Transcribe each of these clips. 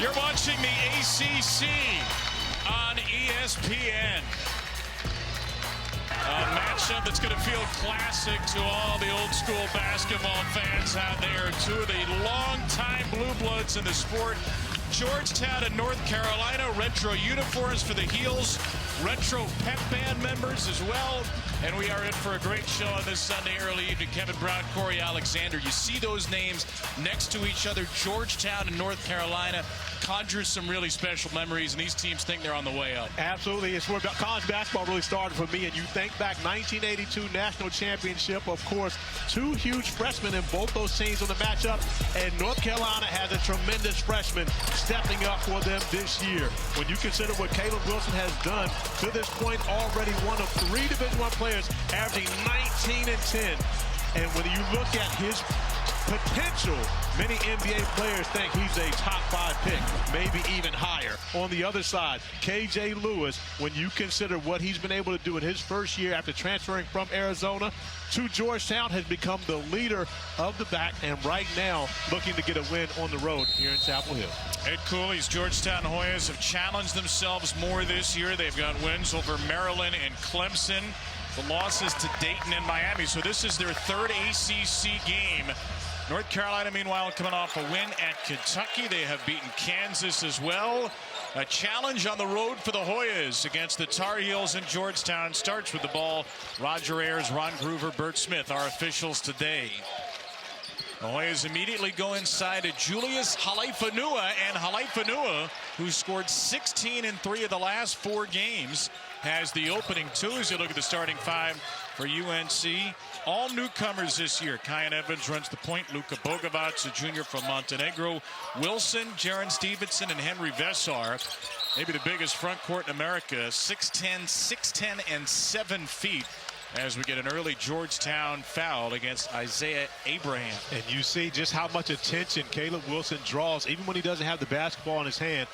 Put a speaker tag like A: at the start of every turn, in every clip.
A: You're watching the ACC on ESPN. A matchup that's going to feel classic to all the old school basketball fans out there. Two of the longtime blue bloods in the sport. Georgetown and North Carolina, retro uniforms for the Heels, retro pep band members as well. And we are in for a great show on this Sunday early evening. Kevin Brown, Corey Alexander. You see those names next to each other. Georgetown and North Carolina conjures some really special memories, and these teams think they're on the way up.
B: Absolutely. It's where college basketball really started for me. And you think back 1982 national championship, of course, two huge freshmen in both those teams on the matchup. And North Carolina has a tremendous freshman stepping up for them this year. When you consider what Caleb Wilson has done to this point, already one of 3 Division I players, averaging 19 and 10. And when you look at his potential, many NBA players think he's a top 5 pick, maybe even higher. On the other side, KJ Lewis, when you consider what he's been able to do in his first year after transferring from Arizona to Georgetown, has become the leader of the back, and right now looking to get a win on the road here in Chapel Hill.
A: Ed Cooley's Georgetown Hoyas have challenged themselves more this year. They've got wins over Maryland and Clemson. The losses to Dayton and Miami. So this is their third ACC game. North Carolina, meanwhile, coming off a win at Kentucky. They have beaten Kansas as well. A challenge on the road for the Hoyas against the Tar Heels in Georgetown. Starts with the ball. Roger Ayers, Ron Groover, Bert Smith, our officials today. The Hoyas immediately go inside to Julius Halaifanua, and Halaifanua, who scored 16 in 3 of the last 4 games, has the opening 2 as you look at the starting 5 for UNC. All newcomers this year. Kyan Evans runs the point. Luka Bogovac, a junior from Montenegro. Wilson, Jaron Stevenson, and Henry Vesar. Maybe the biggest front court in America. 6'10", 6'10", and 7 feet. As we get an early Georgetown foul against Isaiah Abraham.
B: And you see just how much attention Caleb Wilson draws, even when he doesn't have the basketball in his hand.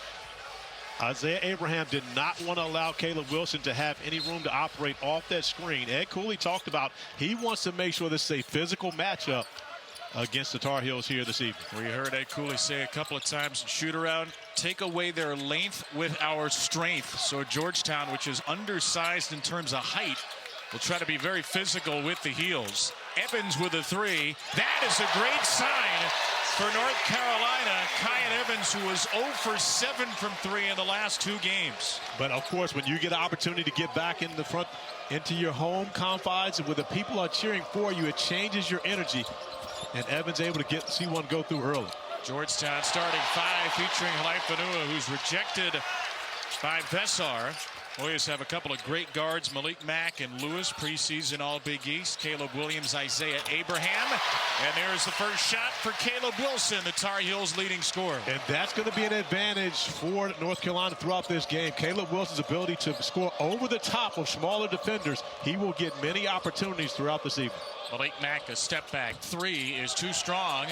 B: Isaiah Abraham did not want to allow Caleb Wilson to have any room to operate off that screen. Ed Cooley talked about he wants to make sure this is a physical matchup against the Tar Heels here this evening.
A: We heard Ed Cooley say a couple of times in shoot-around, take away their length with our strength. So Georgetown, which is undersized in terms of height, will try to be very physical with the Heels. Evans with a 3. That is a great sign for North Carolina. Kyan Evans, who was 0 for 7 from 3 in the last 2 games.
B: But of course, when you get an opportunity to get back in the front, into your home confines, and where the people are cheering for you, it changes your energy. And Evans able to see one go through early.
A: Georgetown starting 5 featuring Halaifanua, who's rejected by Vesar. Hoyas have a couple of great guards, Malik Mack and Lewis, preseason All Big East. Caleb Williams, Isaiah Abraham. And there's the first shot for Caleb Wilson, the Tar Heels' leading scorer.
B: And that's going to be an advantage for North Carolina throughout this game. Caleb Wilson's ability to score over the top of smaller defenders. He will get many opportunities throughout this evening.
A: Malik Mack, a step back 3 is too strong.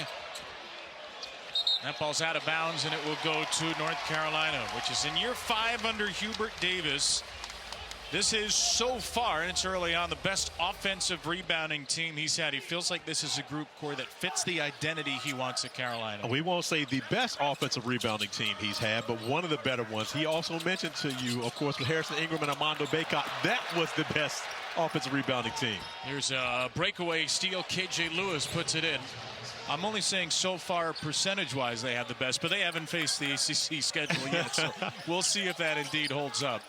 A: That ball's out of bounds, and it will go to North Carolina, which is in year 5 under Hubert Davis. This is so far, and it's early on, the best offensive rebounding team he's had. He feels like this is a group core that fits the identity he wants at Carolina.
B: We won't say the best offensive rebounding team he's had, but one of the better ones. He also mentioned to you, of course, with Harrison Ingram and Armando Bacot, that was the best offensive rebounding team.
A: Here's a breakaway steal. KJ Lewis puts it in. I'm only saying so far percentage-wise they have the best, but they haven't faced the ACC schedule yet, so we'll see if that indeed holds up.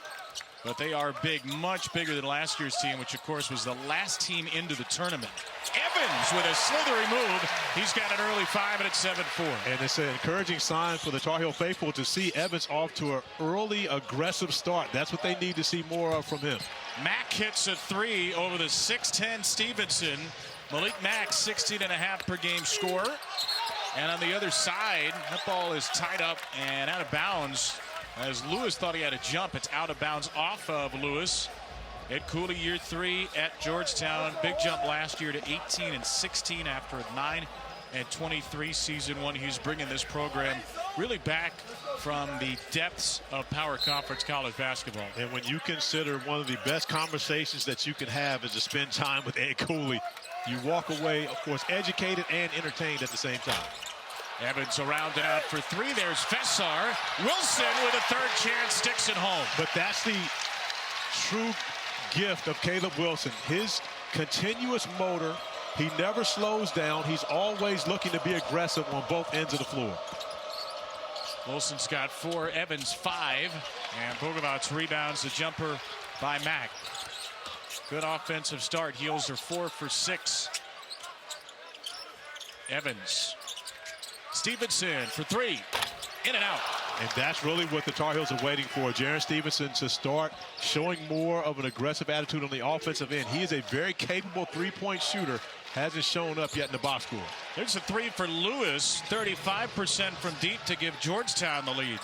A: But they are big, much bigger than last year's team, which, of course, was the last team into the tournament. Evans with a slithery move. He's got an early 5, and it's 7-4.
B: And it's an encouraging sign for the Tar Heel faithful to see Evans off to an early, aggressive start. That's what they need to see more of from him.
A: Mack hits a 3 over the 6'10" Stevenson. Malik Mack, 16.5 per game scorer. And on the other side, that ball is tied up and out of bounds. As Lewis thought he had a jump, it's out of bounds off of Lewis. Ed Cooley, year 3 at Georgetown. Big jump last year to 18 and 16 after a 9 and 23 season 1. He's bringing this program really back from the depths of Power Conference college basketball.
B: And when you consider one of the best conversations that you can have is to spend time with Ed Cooley, you walk away, of course, educated and entertained at the same time.
A: Evans around and out for three. There's Vessar. Wilson with a third chance, sticks it home.
B: But that's the true gift of Caleb Wilson. His continuous motor. He never slows down. He's always looking to be aggressive on both ends of the floor.
A: Wilson's got 4, Evans 5, and Bogovats rebounds the jumper by Mack. Good offensive start. Heels are 4 for 6. Evans. Stevenson for 3. In and out.
B: And that's really what the Tar Heels are waiting for. Jaren Stevenson to start showing more of an aggressive attitude on the offensive end. He is a very capable three-point shooter. Hasn't shown up yet in the box score.
A: There's a 3 for Lewis. 35% from deep to give Georgetown the lead.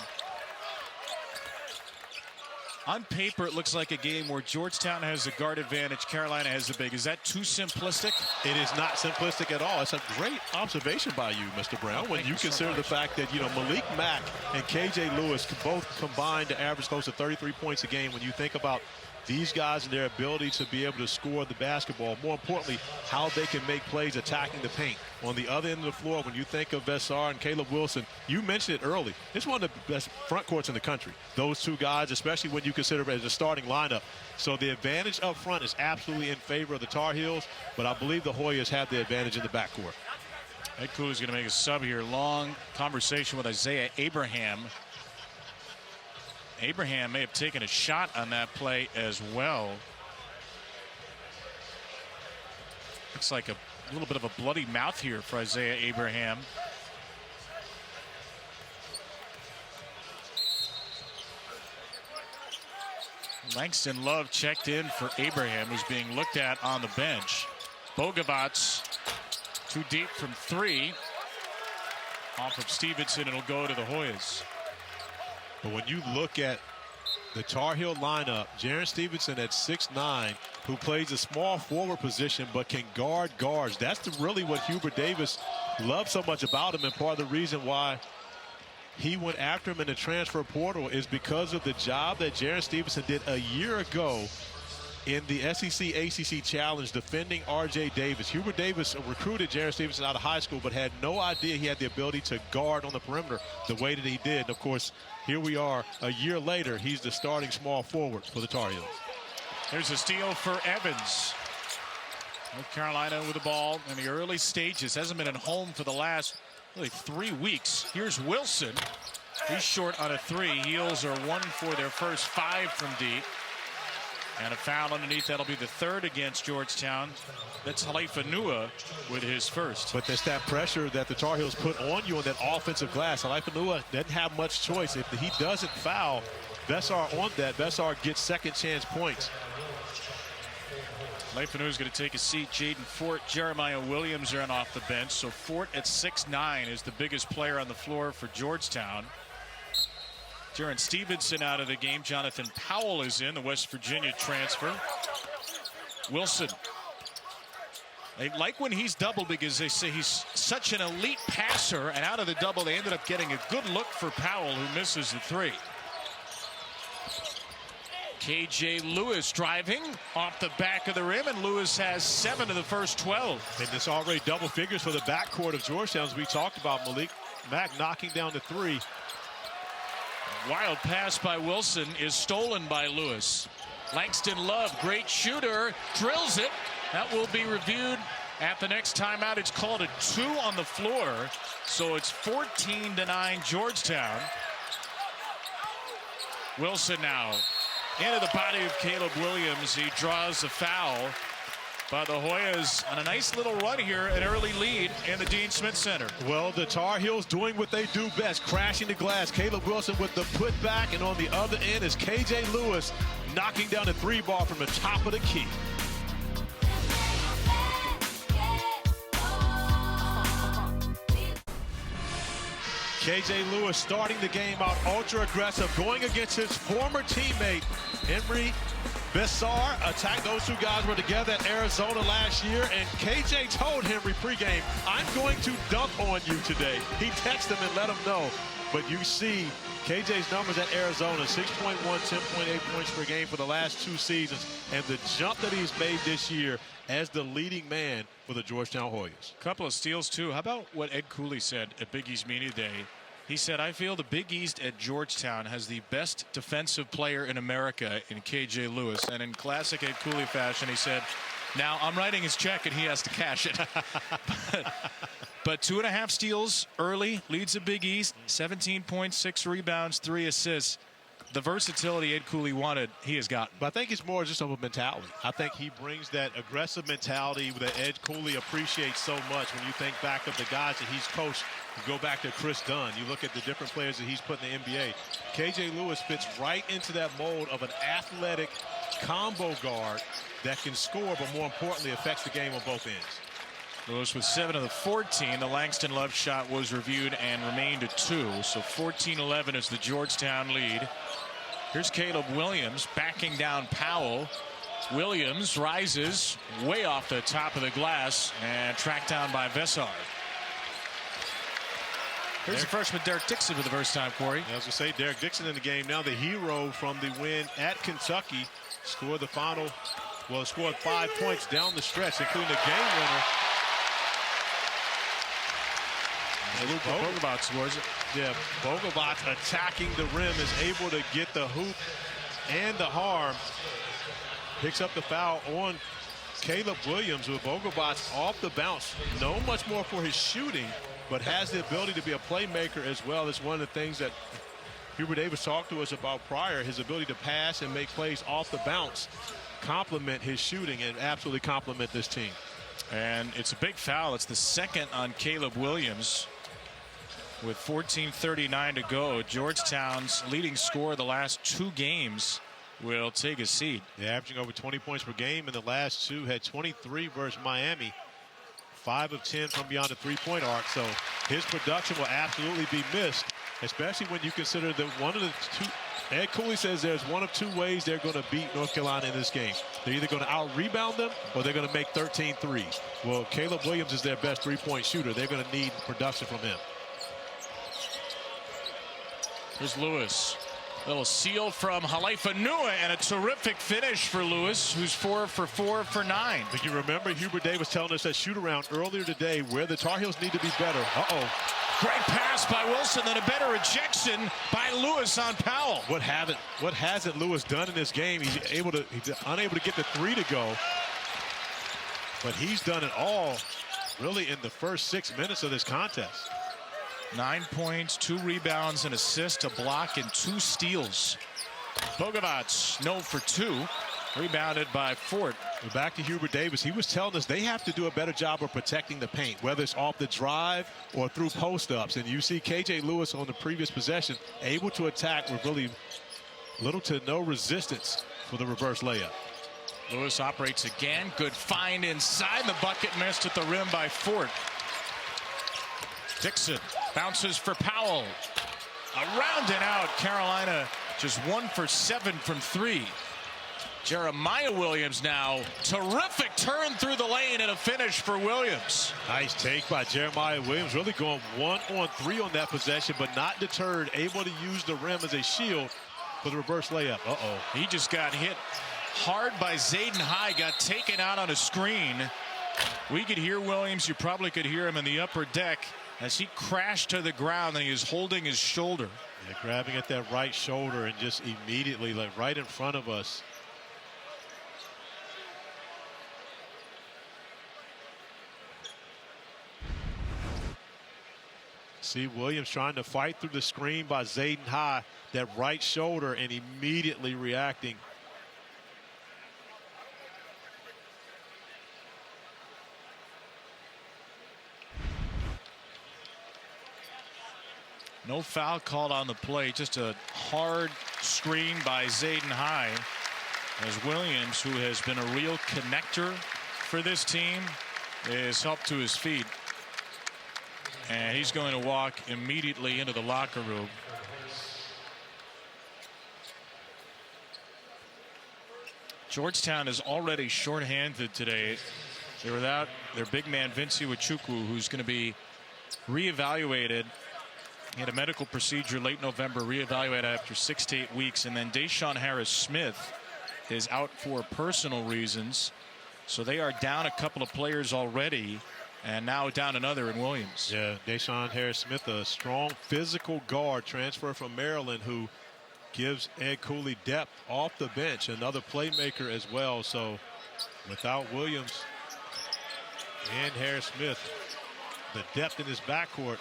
A: On paper, it looks like a game where Georgetown has the guard advantage, Carolina has the big. Is that too simplistic?
B: It is not simplistic at all. It's a great observation by you, Mr. Brown, when you consider the fact that, Malik Mack and KJ Lewis both combined to average close to 33 points a game. When you think about these guys and their ability to be able to score the basketball, more importantly, how they can make plays attacking the paint. On the other end of the floor, when you think of Vessar and Caleb Wilson, you mentioned it early. It's one of the best front courts in the country. Those two guys, especially when you consider it as a starting lineup. So the advantage up front is absolutely in favor of the Tar Heels, but I believe the Hoyas have the advantage in the backcourt.
A: Ed Cooley's going to make a sub here. Long conversation with Isaiah Abraham. Abraham may have taken a shot on that play as well. Looks like a little bit of a bloody mouth here for Isaiah Abraham. Langston Love checked in for Abraham, who's being looked at on the bench. Bogovats too deep from 3. Off of Stevenson, it'll go to the Hoyas.
B: But when you look at the Tar Heel lineup, Jaren Stevenson at 6'9", who plays a small forward position but can guard guards. That's really what Hubert Davis loves so much about him, and part of the reason why he went after him in the transfer portal is because of the job that Jaren Stevenson did a year ago in the SEC ACC Challenge defending R.J. Davis. Hubert Davis recruited Jaren Stevenson out of high school but had no idea he had the ability to guard on the perimeter the way that he did. And of course, here we are a year later. He's the starting small forward for the Tar Heels.
A: There's a steal for Evans. North Carolina with the ball in the early stages. Hasn't been at home for the last really 3 weeks. Here's Wilson. He's short on a 3. Heels are 1 for their first 5 from deep. And a foul underneath. That'll be the 3rd against Georgetown. That's Halifa-Nua with his first.
B: But that's that pressure that the Tar Heels put on you on that offensive glass. Halifa-Nua doesn't have much choice. If he doesn't foul Vessar on that, Vessar gets second chance points.
A: Halifa-Nua is going to take a seat. Jaden Fort, Jeremiah Williams are in off the bench. So Fort at 6'9" is the biggest player on the floor for Georgetown. Jaren Stevenson out of the game. Jonathan Powell is in, the West Virginia transfer. Wilson. They like when he's doubled because they say he's such an elite passer, and out of the double they ended up getting a good look for Powell, who misses the 3. KJ Lewis driving off the back of the rim, and Lewis has 7 of the first 12.
B: And it's already double figures for the backcourt of Georgetown, as we talked about. Malik Mack knocking down the 3.
A: Wild pass by Wilson is stolen by Lewis. Langston Love, great shooter, drills it. That will be reviewed at the next timeout. It's called a 2 on the floor, so it's 14-9 Georgetown. Wilson now into the body of Caleb Williams. He draws the foul. But the Hoyas on a nice little run here, an early lead in the Dean Smith Center.
B: Well, the Tar Heels doing what they do best, crashing the glass. Caleb Wilson with the putback, and on the other end is KJ Lewis knocking down the 3 ball from the top of the key. KJ Lewis starting the game out ultra aggressive, going against his former teammate, Henry Vessar. Attack. Those 2 guys were together at Arizona last year, and KJ told Henry pregame, "I'm going to dunk on you today." He texted him and let him know. But you see KJ's numbers at Arizona, 6.1, 10.8 points per game for the last 2 seasons. And the jump that he's made this year as the leading man for the Georgetown Hoyas.
A: A couple of steals, too. How about what Ed Cooley said at Big East Media Day? He said, I feel the Big East at Georgetown has the best defensive player in America in KJ Lewis. And in classic Ed Cooley fashion, he said, now I'm writing his check and he has to cash it. But 2.5 steals early, leads the Big East, 17 points, 6 rebounds, 3 assists. The versatility Ed Cooley wanted, he has gotten.
B: But I think it's more just of a mentality. I think he brings that aggressive mentality that Ed Cooley appreciates so much. When you think back of the guys that he's coached, you go back to Chris Dunn, you look at the different players that he's put in the NBA. KJ Lewis fits right into that mold of an athletic combo guard that can score, but more importantly, affects the game on both ends.
A: Lewis with 7 of the 14. The Langston Love shot was reviewed and remained at 2. So 14-11 is the Georgetown lead. Here's Caleb Williams backing down Powell. Williams rises way off the top of the glass and tracked down by Vessar. Here's the freshman Derek Dixon for the first time, Corey.
B: As we say, Derek Dixon in the game now, the hero from the win at Kentucky. Scored 5 points down the stretch, including the game winner.
A: Bogovac scores it.
B: Yeah, Bogovac attacking the rim is able to get the hoop and the harm. Picks up the foul on Caleb Williams with Bogovac off the bounce. No much more for his shooting, but has the ability to be a playmaker as well. It's one of the things that Hubert Davis talked to us about prior, his ability to pass and make plays off the bounce, complement his shooting and absolutely complement this team.
A: And it's a big foul. It's the second on Caleb Williams. With 14:39 to go, Georgetown's leading scorer the last 2 games will take a seat.
B: They're averaging over 20 points per game in the last 2, had 23 versus Miami. 5 of 10 from beyond the 3-point arc. So his production will absolutely be missed, especially when you consider that one of the 2. Ed Cooley says there's 1 of 2 ways they're going to beat North Carolina in this game. They're either going to out-rebound them or they're going to make 13 threes. Well, Caleb Williams is their best 3-point shooter. They're going to need production from him.
A: Here's Lewis. Little seal from Halifa Nua and a terrific finish for Lewis, who's 4 for 4 for 9.
B: But you remember Hubert Davis telling us that shoot-around earlier today where the Tar Heels need to be better. Uh-oh.
A: Great pass by Wilson, then a better rejection by Lewis on Powell.
B: What hasn't Lewis done in this game? He's unable to get the 3 to go. But he's done it all really in the first 6 minutes of this contest.
A: 9 points, 2 rebounds, an assist, a block, and 2 steals. Bogovac, no for 2. Rebounded by Fort.
B: Back to Hubert Davis. He was telling us they have to do a better job of protecting the paint, whether it's off the drive or through post-ups. And you see KJ Lewis on the previous possession able to attack with really little to no resistance for the reverse layup.
A: Lewis operates again. Good find inside the bucket, missed at the rim by Fort. Dixon bounces for Powell. Around and out. Carolina just 1 for 7 from 3. Jeremiah Williams now. Terrific turn through the lane and a finish for Williams.
B: Nice take by Jeremiah Williams. Really going 1-on-3 on that possession, but not deterred. Able to use the rim as a shield for the reverse layup. Uh-oh.
A: He just got hit hard by Zayden High. Got taken out on a screen. We could hear Williams. You probably could hear him in the upper deck as he crashed to the ground and he was holding his shoulder.
B: Yeah, grabbing at that right shoulder and just immediately, like right in front of us. See Williams trying to fight through the screen by Zayden High, that right shoulder, and immediately reacting.
A: No foul called on the play, just a hard screen by Zayden High as Williams, who has been a real connector for this team, is helped to his feet. And he's going to walk immediately into the locker room. Georgetown is already shorthanded today. They're without their big man Vinci Wachukwu, who's going to be reevaluated He had a medical procedure late November, reevaluated after 6 to 8 weeks, and then Deshaun Harris-Smith is out for personal reasons. So they are down a couple of players already, and now down another in Williams.
B: Yeah, Deshaun Harris-Smith, a strong physical guard transfer from Maryland who gives Ed Cooley depth off the bench, another playmaker as well. So without Williams and Harris-Smith, the depth in his backcourt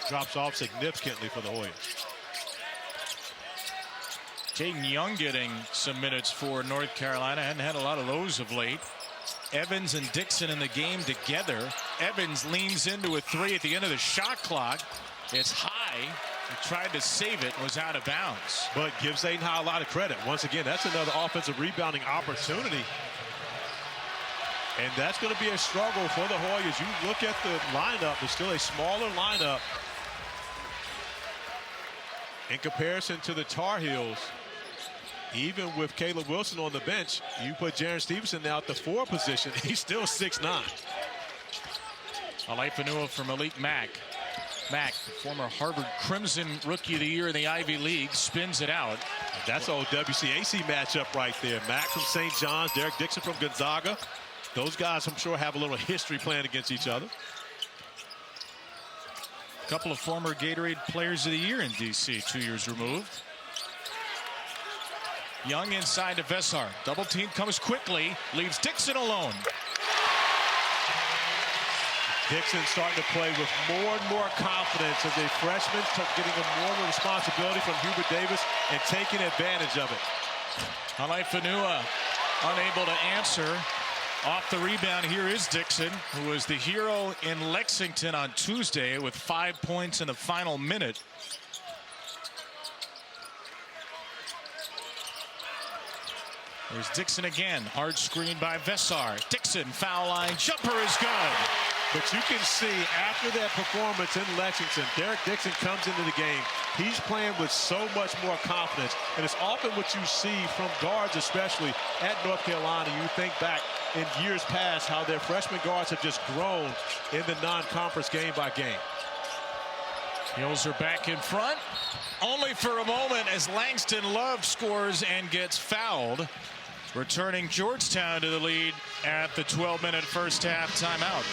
B: drops off significantly for the Hoyas.
A: Jaden Young getting some minutes for North Carolina. Hadn't had a lot of those of late. Evans and Dixon in the game together. Evans leans into a three at the end of the shot clock. It's high. He tried to save it, was out of bounds.
B: But gives Aiden High a lot of credit. Once again, that's another offensive rebounding opportunity. And that's going to be a struggle for the Hoyas. You look at the lineup, it's still a smaller lineup in comparison to the Tar Heels. Even with Caleb Wilson on the bench, you put Jaren Stevenson now at the 4 position. He's still 6'9".
A: Alaifanua for Malik Mack. Mack, the former Harvard Crimson Rookie of the Year in the Ivy League, spins it out.
B: That's old WCAC matchup right there. Mack from St. John's, Derek Dixon from Gonzaga. Those guys, I'm sure, have a little history playing against each other.
A: A couple of former Gatorade Players of the Year in D.C., 2 years removed. Young inside to Vessar. Double team comes quickly, leaves Dixon alone.
B: Dixon starting to play with more and more confidence as a freshman, getting more of a responsibility from Hubert Davis and taking advantage of it.
A: Alaifanua unable to answer. Off the rebound, here is Dixon, who was the hero in Lexington on Tuesday with 5 points in the final minute. There's Dixon again. Hard screen by Vessar. Dixon, foul line. Jumper is good.
B: But you can see after that performance in Lexington, Derek Dixon comes into the game. He's playing with so much more confidence. And it's often what you see from guards, especially at North Carolina. You think back in years past how their freshman guards have just grown in the non-conference game by game.
A: Heels are back in front. Only for a moment as Langston Love scores and gets fouled. Returning Georgetown to the lead at the 12-minute first half timeout.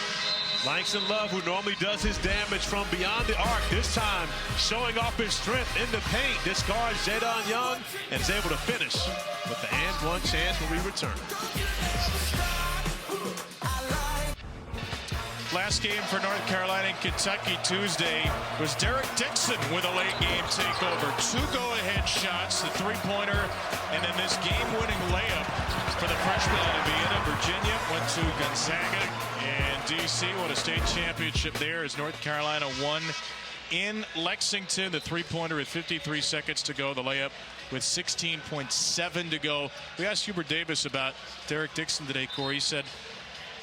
B: Langston Love, who normally does his damage from beyond the arc, this time showing off his strength in the paint, discards Jadon Young and is able to finish with the and one chance when we return.
A: Last game for North Carolina and Kentucky Tuesday was Derek Dixon with a late game takeover. 2 go-ahead shots, the three-pointer, and then this game-winning layup for the freshman out of Vienna. Virginia went to Gonzaga and D.C. won a state championship there as North Carolina won in Lexington. The three-pointer with 53 seconds to go. The layup with 16.7 to go. We asked Hubert Davis about Derek Dixon today, Corey. He said,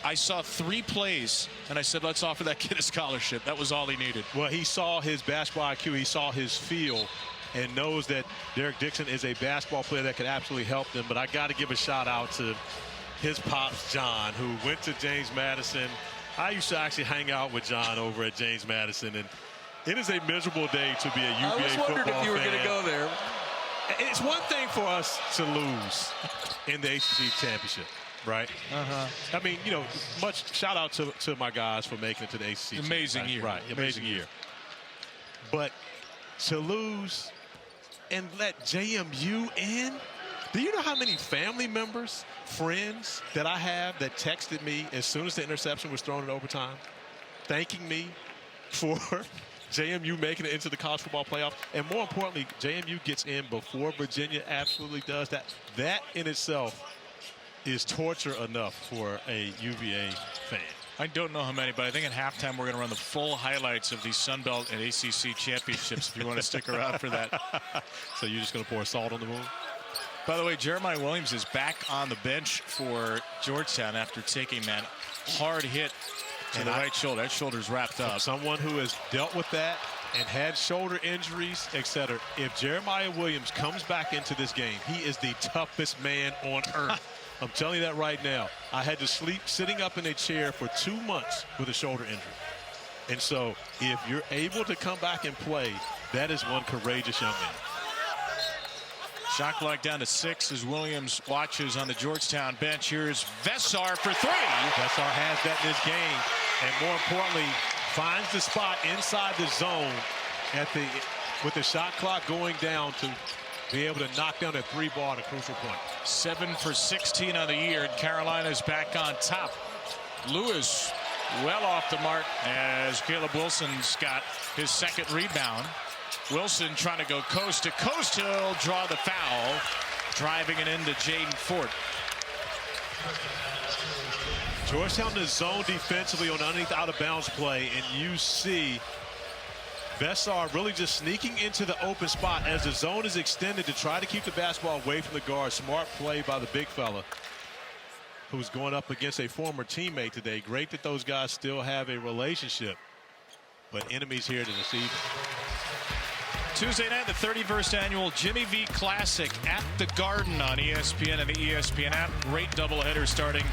A: I saw 3 plays, and I said, let's offer that kid a scholarship. That was all he needed.
B: Well, he saw his basketball IQ. He saw his feel and knows that Derek Dixon is a basketball player that could absolutely help them. But I got to give a shout-out to his pops, John, who went to James Madison. I used to actually hang out with John over at James Madison, and it is a miserable day to be a UVA football fan.
C: I was wondering if you were going to go there.
B: It's one thing for us to lose in the ACC championship. Right. I mean, you know, much shout out to my guys for making it to the ACC.
A: Amazing year.
B: Right. Amazing year. But to lose and let JMU in. Do you know how many family members, friends that I have that texted me as soon as the interception was thrown in overtime, thanking me for JMU making it into the college football playoff? And more importantly, JMU gets in before Virginia absolutely does that. That in itself is torture enough for a UVA fan.
A: I don't know how many, but I think at halftime we're going to run the full highlights of the Sun Belt and ACC championships if you want to stick around for that.
B: So you're just going to pour salt on the wound?
A: By the way, Jeremiah Williams is back on the bench for Georgetown after taking that hard hit to the right shoulder. That shoulder's wrapped up.
B: Someone who has dealt with that and had shoulder injuries, etc. If Jeremiah Williams comes back into this game, he is the toughest man on earth. I'm telling you that right now. I had to sleep sitting up in a chair for 2 months with a shoulder injury. And so if you're able to come back and play, that is one courageous young man.
A: Shot clock down to 6 as Williams watches on the Georgetown bench. Here's Vesar for 3.
B: Vesar has that in this game, and more importantly, finds the spot inside the zone with the shot clock going down to be able to knock down a 3-ball at a crucial point.
A: 7 for 16 on the year, and Carolina's back on top. Lewis well off the mark as Caleb Wilson's got his second rebound. Wilson trying to go coast to coast. He'll draw the foul, driving it into Jaden Ford.
B: Georgetown is zone defensively on underneath out-of-bounds play, and you see Vesar really just sneaking into the open spot as the zone is extended to try to keep the basketball away from the guard. Smart play by the big fella who's going up against a former teammate today. Great that those guys still have a relationship, but enemies here to this evening.
A: Tuesday night, the 31st annual Jimmy V Classic at the Garden on ESPN and the ESPN app. Great doubleheader starting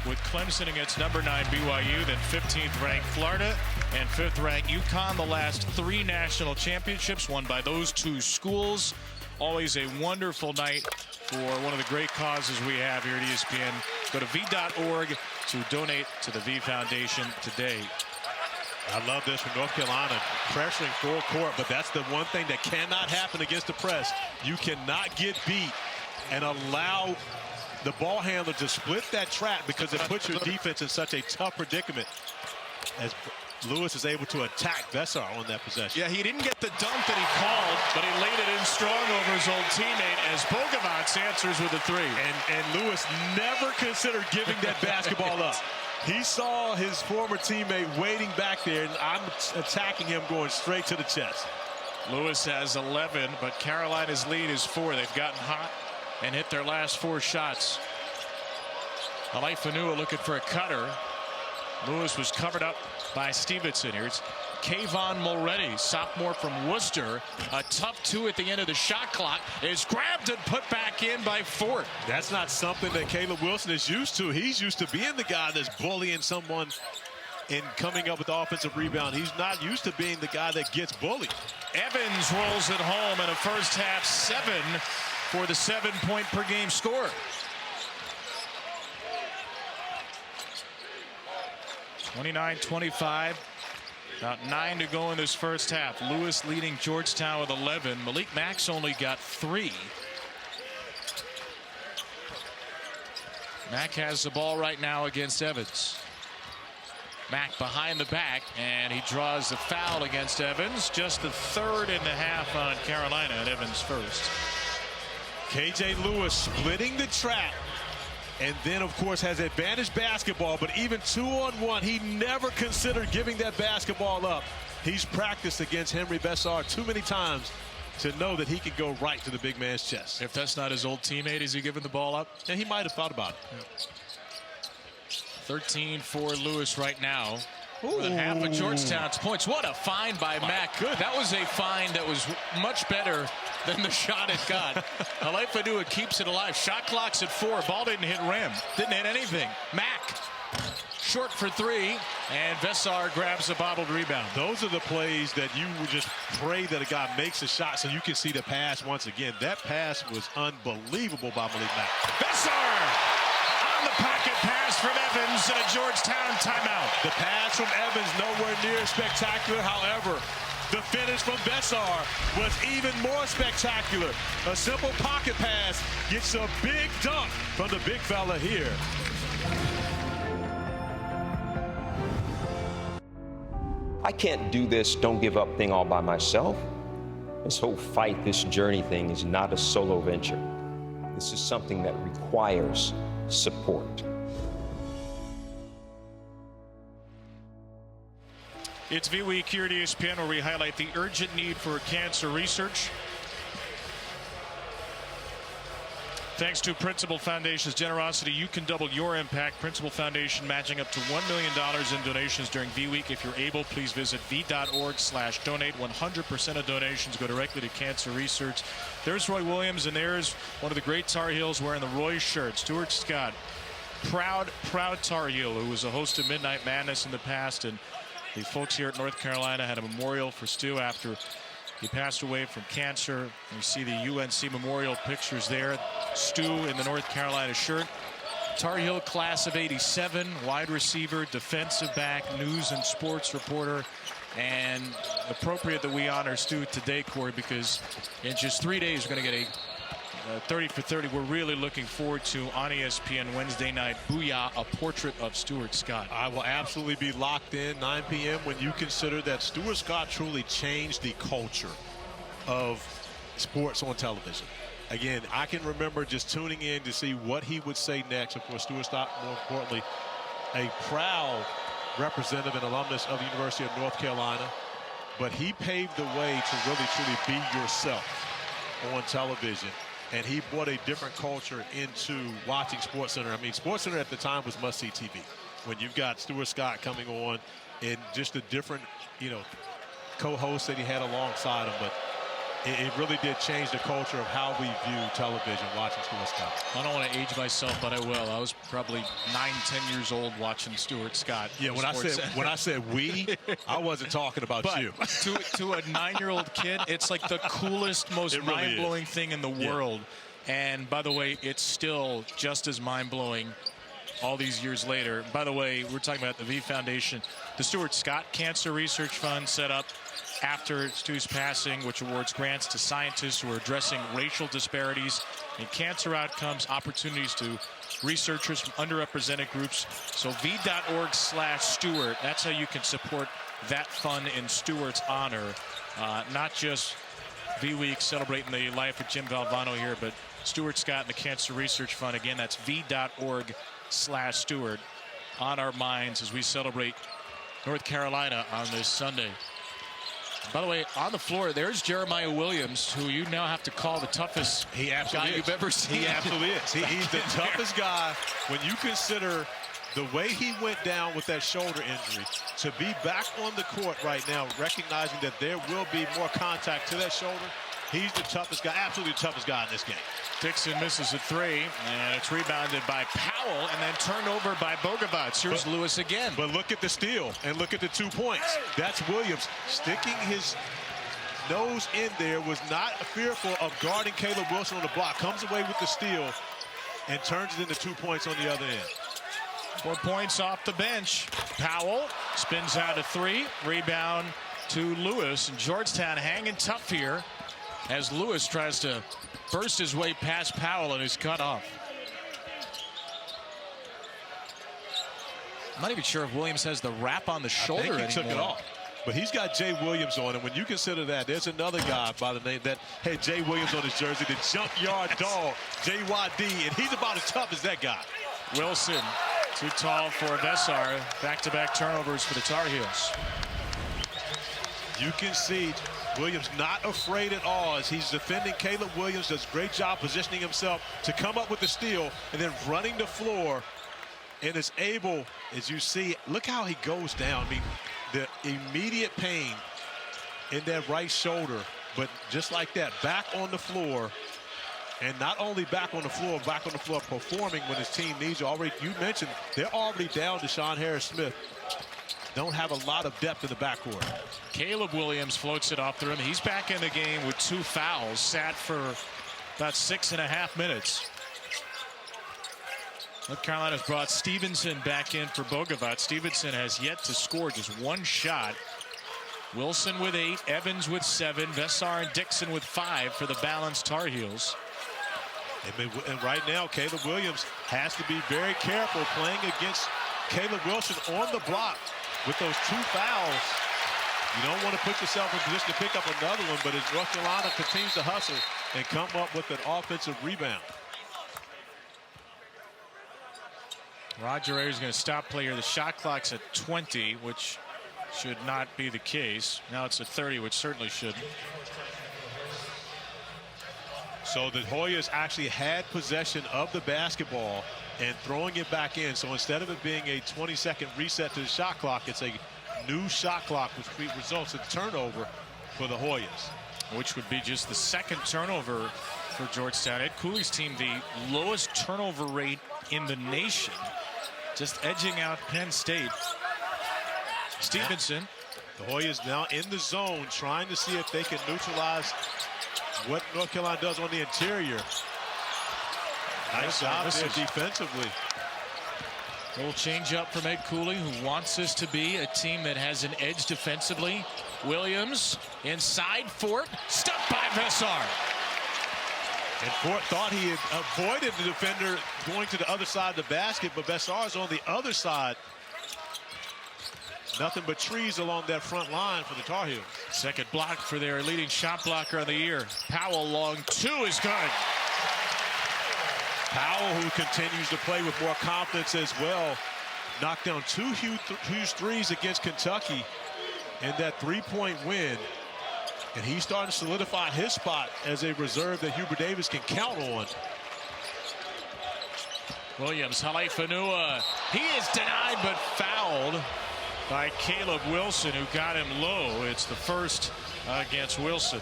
A: with Clemson against number 9 BYU, then 15th ranked Florida and 5th ranked UConn. The last 3 national championships won by those 2 schools. Always a wonderful night for one of the great causes we have here at ESPN. Go to v.org to donate to the V Foundation today.
B: I love this from North Carolina, pressuring full court, but that's the one thing that cannot happen against the press. You cannot get beat and allow the ball handler to split that trap, because it puts your defense in such a tough predicament as Lewis is able to attack Vesar on that possession.
A: Yeah, he didn't get the dunk that he called, but he laid it in strong over his old teammate as Bogovats answers with a 3.
B: And Lewis never considered giving that basketball up. He saw his former teammate waiting back there, and I'm attacking him, going straight to the chest.
A: Lewis has 11, but Carolina's lead is 4. They've gotten hot and hit their last 4 shots. Alaifanua looking for a cutter. Lewis was covered up by Stevenson. Here's Kayvon Mulready, sophomore from Worcester. A tough 2 at the end of the shot clock is grabbed and put back in by Ford.
B: That's not something that Caleb Wilson is used to. He's used to being the guy that's bullying someone and coming up with the offensive rebound. He's not used to being the guy that gets bullied.
A: Evans rolls it home in a first half 7 for the 7-point per game score. 29-25. About 9 to go in this first half. Lewis leading Georgetown with 11. Malik Mack's only got 3. Mack has the ball right now against Evans. Mack behind the back, and he draws the foul against Evans. Just the 3rd in the half on Carolina, and Evans first.
B: KJ Lewis splitting the trap, and then of course has advantage basketball, but even 2-on-1, he never considered giving that basketball up. He's practiced against Henry Vesar too many times to know that he can go right to the big man's chest.
A: If that's not his old teammate, is he giving the ball up?
B: And he might have thought about it.
A: Yeah. 13 for Lewis right now. More than half of Georgetown's points. What a find by Mack. Good. That was a find that was much better than the shot it got. Alaifanua keeps it alive. Shot clock's at 4. Ball didn't hit rim. Didn't hit anything. Mack short for 3, and Vesar grabs a bobbled rebound.
B: Those are the plays that you would just pray that a guy makes a shot so you can see the pass once again. That pass was unbelievable by Malik Mack.
A: Vesar on the pocket pass from Evans, and a Georgetown timeout.
B: The pass from Evans nowhere near spectacular. However, the finish from Vesar was even more spectacular. A simple pocket pass gets a big dunk from the big fella here.
D: I can't do this don't give up thing all by myself. This whole fight, this journey thing is not a solo venture. This is something that requires support.
A: It's V-Week here at ESPN, where we highlight the urgent need for cancer research. Thanks to Principal Foundation's generosity, you can double your impact. Principal Foundation matching up to $1 million in donations during V-Week. If you're able, please visit v.org/donate. 100% of donations go directly to cancer research. There's Roy Williams, and there's one of the great Tar Heels wearing the Roy shirt, Stuart Scott. Proud Tar Heel, who was a host of Midnight Madness in the past, and The folks here at North Carolina had a memorial for Stu after he passed away from cancer. You see the UNC memorial pictures there. Stu in the North Carolina shirt. Tar Heel class of '87, wide receiver, defensive back, news and sports reporter. And appropriate that we honor Stu today, Corey, because in just 3 days we're going to get a 30 for 30. We're really looking forward to on ESPN Wednesday night. Booyah, a portrait of Stuart Scott.
B: I will absolutely be locked in 9 p.m. when you consider that Stuart Scott truly changed the culture of sports on television. Again, I can remember just tuning in to see what he would say next. Of course, Stuart Scott, more importantly, a proud representative and alumnus of the University of North Carolina. But he paved the way to really, truly be yourself on television. And he brought a different culture into watching SportsCenter. I mean, SportsCenter at the time was must-see TV. When you've got Stuart Scott coming on and just the different, co-hosts that he had alongside him. But it really did change the culture of how we view television watching Stuart Scott.
A: I don't want to age myself, but I will. I was probably 9-10 years old watching Stuart Scott.
B: Yeah, when I said we, I wasn't talking about you.
A: to a 9-year-old kid, it's like the coolest, most
B: It really
A: mind-blowing thing in the world. And by the way, it's still just as mind-blowing all these years later. By the way, we're talking about the V Foundation, the Stuart Scott Cancer Research Fund set up after Stu's passing, which awards grants to scientists who are addressing racial disparities in cancer outcomes, opportunities to researchers from underrepresented groups. So v.org/Stuart, that's how you can support that fund in Stuart's honor. Not just V-Week celebrating the life of Jim Valvano here, but Stuart Scott and the Cancer Research Fund. Again, that's v.org/Stuart on our minds as we celebrate North Carolina on this Sunday. By the way, on the floor, there's Jeremiah Williams, who you now have to call the toughest guy you've ever seen.
B: He absolutely is. He's the toughest guy when you consider the way he went down with that shoulder injury. To be back on the court right now, recognizing that there will be more contact to that shoulder, he's the toughest guy, absolutely the toughest guy in this game.
A: Dixon misses a three, and it's rebounded by Powell and then turned over by Bogovac. Here's Lewis again.
B: But look at the steal and look at the 2 points. That's Williams sticking his nose in there, was not fearful of guarding Caleb Wilson on the block. Comes away with the steal and turns it into 2 points on the other end.
A: 4 points off the bench. Powell spins out a three. Rebound to Lewis. And Georgetown hanging tough here as Lewis tries to burst his way past Powell and is cut off. I'm not even sure if Williams has the wrap on the shoulder anymore.
B: I think he took it off. But he's got Jay Williams on, and when you consider that, there's another guy by the name that had Jay Williams on his jersey, the junkyard dog, JYD, and he's about as tough as that guy.
A: Wilson, too tall for Vessar. Back-to-back turnovers for the Tar Heels.
B: You can see Williams not afraid at all as he's defending Caleb Williams. Does a great job positioning himself to come up with the steal and then running the floor, and is able, as you see, look how he goes down. I mean, the immediate pain in that right shoulder, but just like that, back on the floor. And not only back on the floor performing when his team needs you. Already, you mentioned they're already down to Sean Harris-Smith. Don't have a lot of depth in the backcourt.
A: Caleb Williams floats it off the rim. He's back in the game with 2 fouls. Sat for about 6.5 minutes. North Carolina's brought Stevenson back in for Bogovac. Stevenson has yet to score just 1 shot. Wilson with 8, Evans with 7, Vessar and Dixon with 5 for the balanced Tar Heels.
B: And right now, Caleb Williams has to be very careful playing against Caleb Wilson on the block with those 2 fouls. You don't want to put yourself in position to pick up another one, but as North Carolina continues to hustle and come up with an offensive rebound.
A: Roger Ayers is going to stop play here. The shot clock's at 20, which should not be the case. Now it's at 30, which certainly shouldn't.
B: So the Hoyas actually had possession of the basketball and throwing it back in. So instead of it being a 20-second reset to the shot clock, it's a new shot clock, which results in turnover for the Hoyas.
A: Which would be just the 2nd turnover for Georgetown. Ed Cooley's team, the lowest turnover rate in the nation, just edging out Penn State. Stevenson.
B: The Hoyas now in the zone, trying to see if they can neutralize what North Carolina does on the interior. Nice job there defensively.
A: A little change up from Ed Cooley, who wants this to be a team that has an edge defensively. Williams inside Fort, stopped by Vessar.
B: And Fort thought he had avoided the defender going to the other side of the basket, but Vessar's on the other side. Nothing but trees along that front line for the Tar Heels.
A: Second block for their leading shot blocker of the year. Powell long two is good.
B: Powell, who continues to play with more confidence as well, knocked down two huge threes against Kentucky in that three-point win. And he's starting to solidify his spot as a reserve that Hubert Davis can count on.
A: Williams, Halefanua. He is denied but fouled by Caleb Wilson, who got him low. It's the first against Wilson.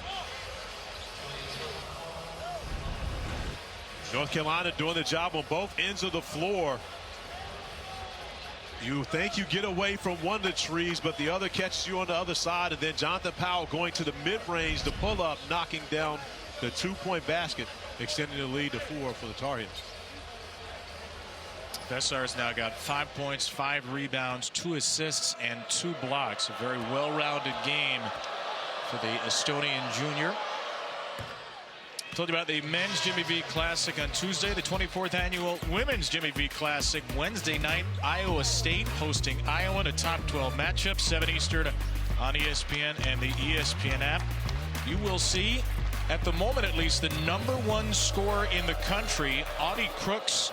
B: North Carolina doing the job on both ends of the floor. You think you get away from one of the trees, but the other catches you on the other side, and then Jonathan Powell going to the mid-range to pull up, knocking down the two-point basket, extending the lead to 4 for the Tar Heels.
A: Vessar's now got 5 points, 5 rebounds, 2 assists, and 2 blocks. A very well-rounded game for the Estonian junior. Told you about the men's Jimmy V Classic on Tuesday, the 24th annual women's Jimmy V Classic Wednesday night. Iowa State hosting Iowa in a top 12 matchup, 7 Eastern on ESPN and the ESPN app. You will see, at the moment at least, the #1 scorer in the country, Audie Crooks,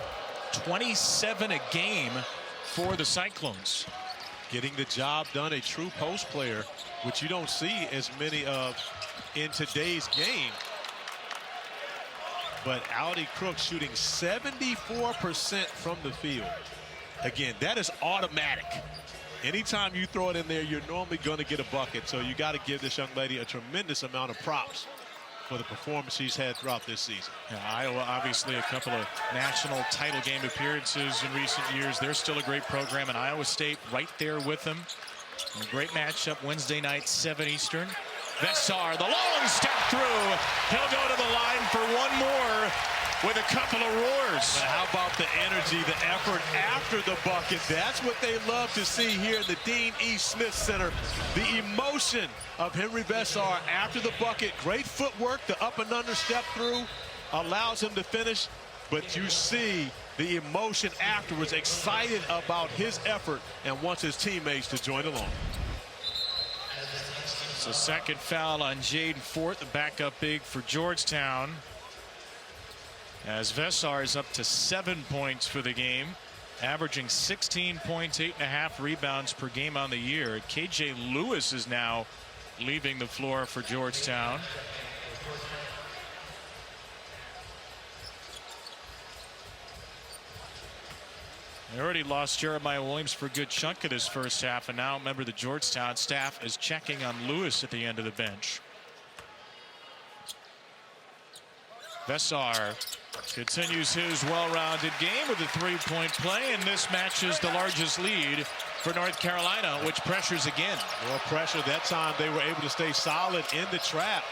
A: 27 a game for the Cyclones.
B: Getting the job done, a true post player, which you don't see as many of in today's game. But Audie Crooks shooting 74% from the field. Again, that is automatic. Anytime you throw it in there, you're normally going to get a bucket. So you got to give this young lady a tremendous amount of props for the performance she's had throughout this season.
A: Yeah, Iowa, obviously a couple of national title game appearances in recent years. They're still a great program, and Iowa State right there with them. A great matchup Wednesday night, 7 Eastern. Vessar, the long step through. He'll go to the line for one more with a couple of roars.
B: But how about the energy, the effort after the bucket? That's what they love to see here in the Dean E. Smith Center. The emotion of Henry Vessar after the bucket. Great footwork, the up and under step through allows him to finish. But you see the emotion afterwards, excited about his effort and wants his teammates to join along.
A: It's the second foul on Jaden Fort, the backup big for Georgetown. As Vessar is up to 7 points for the game, averaging 16 points, 8.5 rebounds per game on the year. KJ Lewis is now leaving the floor for Georgetown. They already lost Jeremiah Williams for a good chunk of this first half, and now remember the Georgetown staff is checking on Lewis at the end of the bench. Vessar continues his well-rounded game with a three-point play, and this matches the largest lead for North Carolina, which pressures again.
B: More pressure. That time they were able to stay solid in the trap.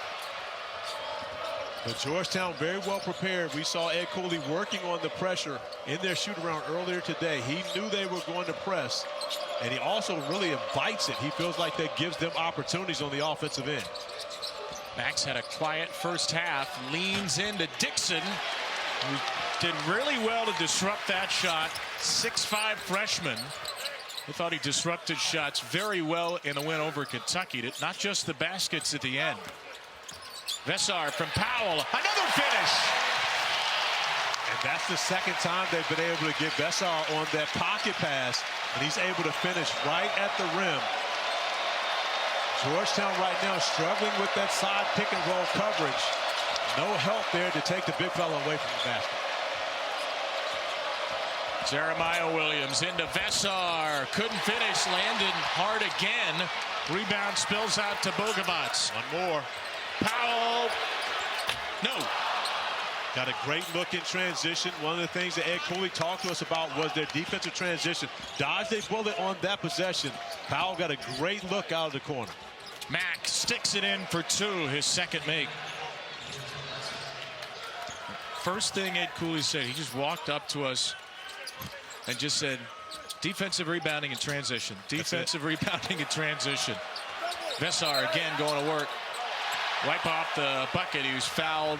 B: But Georgetown very well prepared. We saw Ed Cooley working on the pressure in their shoot-around earlier today. He knew they were going to press, and he also really invites it. He feels like that gives them opportunities on the offensive end.
A: Max had a quiet first half, leans into Dixon, who did really well to disrupt that shot. 6'5" freshman. I thought he disrupted shots very well in the win over Kentucky. Not just the baskets at the end. Vessar from Powell, another finish.
B: And that's the second time they've been able to get Vessar on that pocket pass, and he's able to finish right at the rim. Georgetown right now struggling with that side pick and roll coverage. No help there to take the big fella away from the basket.
A: Jeremiah Williams into Vessar, couldn't finish, landed hard again. Rebound spills out to Bogovac.
B: One more.
A: Powell, no.
B: Got a great look in transition. One of the things that Ed Cooley talked to us about was their defensive transition. Dodged a bullet on that possession. Powell got a great look out of the corner.
A: Mack sticks it in for two, his second make. First thing Ed Cooley said, he just walked up to us and just said, defensive rebounding and transition. Defensive rebounding and transition. Vessar again going to work. Wipe off the bucket. He was fouled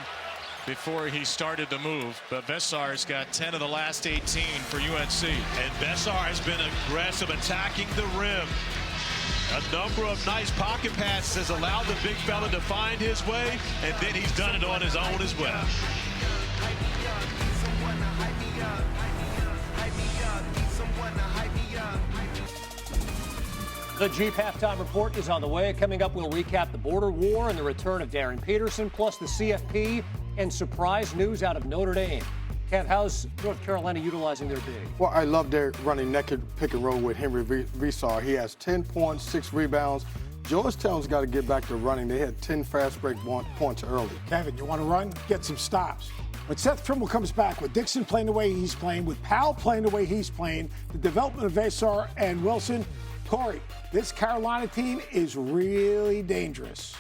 A: before he started the move, but Vessar's got 10 of the last 18 for UNC.
B: And Vessar has been aggressive, attacking the rim. A number of nice pocket passes has allowed the big fella to find his way, and then he's done it on his own as well.
E: The Jeep halftime report is on the way. Coming up, we'll recap the border war and the return of Darren Peterson, plus the CFP and surprise news out of Notre Dame. Kev, how's North Carolina utilizing their big?
F: Well, I love their running naked pick and roll with Henry Vessar. He has 10 points, 6 rebounds. Georgetown's got to get back to running. They had 10 fast break points early.
G: Kevin, you want to run? Get some stops. When Seth Trimble comes back, with Dixon playing the way he's playing, with Powell playing the way he's playing, the development of Vessar and Wilson, Corey, this Carolina team is really dangerous.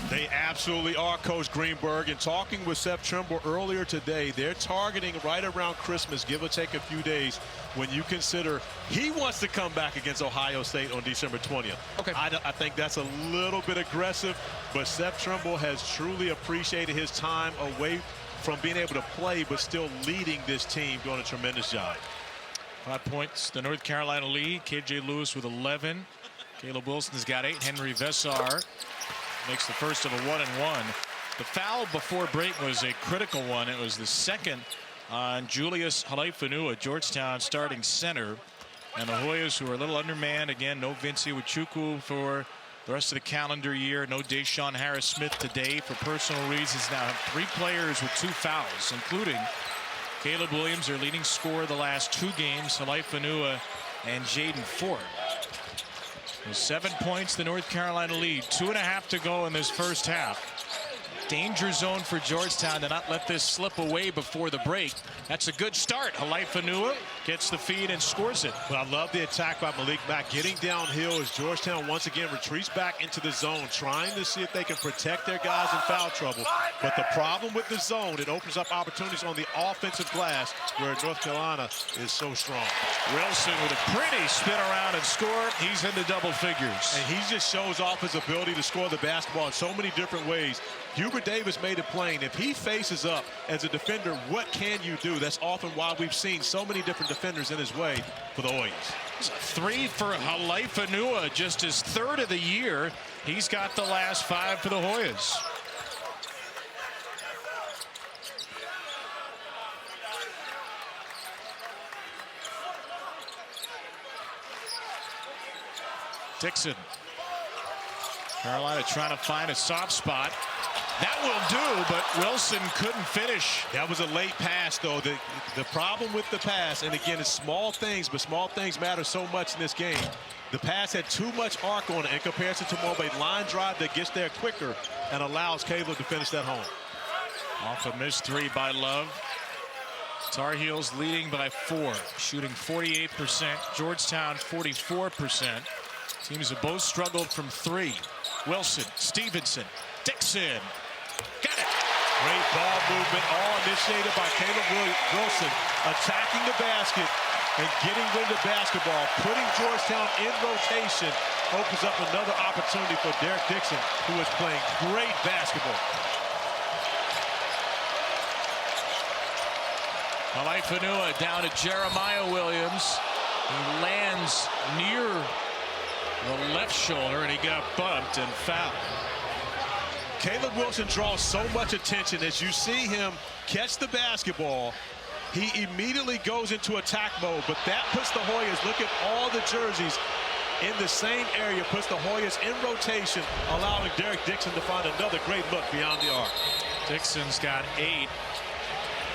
B: They absolutely are, Coach Greenberg. And talking with Seth Trimble earlier today, they're targeting right around Christmas, give or take a few days, when you consider he wants to come back against Ohio State on December 20th. Okay. I think that's a little bit aggressive, but Seth Trimble has truly appreciated his time away from being able to play, but still leading this team, doing a tremendous job.
A: 5 points, the North Carolina lead. KJ Lewis with 11. Caleb Wilson's got 8. Henry Vessar makes the first of a 1-and-1. The foul before break was a critical one. It was the second on Julius Halaifanua, Georgetown starting center. And the Hoyas, who are a little undermanned, again, no Vince Iwuchukwu for the rest of the calendar year. No Deshaun Harris-Smith today for personal reasons. Now have 3 players with 2 fouls, including Caleb Williams, their leading scorer the last 2 games, Halaifanua and Jaden Ford. With 7 points, the North Carolina lead. 2.5 to go in this first half. Danger zone for Georgetown to not let this slip away before the break. That's a good start. Halaifanua gets the feed and scores it.
B: But I love the attack by Malik Mack getting downhill as Georgetown once again retreats back into the zone, trying to see if they can protect their guys in foul trouble. But the problem with the zone, it opens up opportunities on the offensive glass where North Carolina is so strong.
A: Wilson with a pretty spin around and score. He's into double figures.
B: And he just shows off his ability to score the basketball in so many different ways. Hubert Davis made it plain. If he faces up as a defender, what can you do? That's often why we've seen so many different defenders in his way for the Hoyas.
A: It's a 3 for Halaifanua, just his 3rd of the year. He's got the last 5 for the Hoyas. Dixon. Carolina trying to find a soft spot. That will do, but Wilson couldn't finish.
B: That was a late pass, though. The problem with the pass, and again, it's small things, but small things matter so much in this game. The pass had too much arc on it in comparison to more of a line drive that gets there quicker and allows Caleb to finish that home.
A: Off a missed 3 by Love. Tar Heels leading by 4, shooting 48%. Georgetown 44%. Teams have both struggled from 3. Wilson, Stevenson, Dixon. Got it.
B: Great ball movement, all initiated by Caleb Wilson, attacking the basket and getting rid of the basketball, putting Georgetown in rotation, opens up another opportunity for Derek Dixon, who is playing great basketball.
A: Halaifanua down to Jeremiah Williams. He lands near the left shoulder, and he got bumped and fouled.
B: Caleb Wilson draws so much attention. As you see him catch the basketball, he immediately goes into attack mode, but that puts the Hoyas, look at all the jerseys in the same area, puts the Hoyas in rotation, allowing Derek Dixon to find another great look beyond the arc.
A: Dixon's got 8.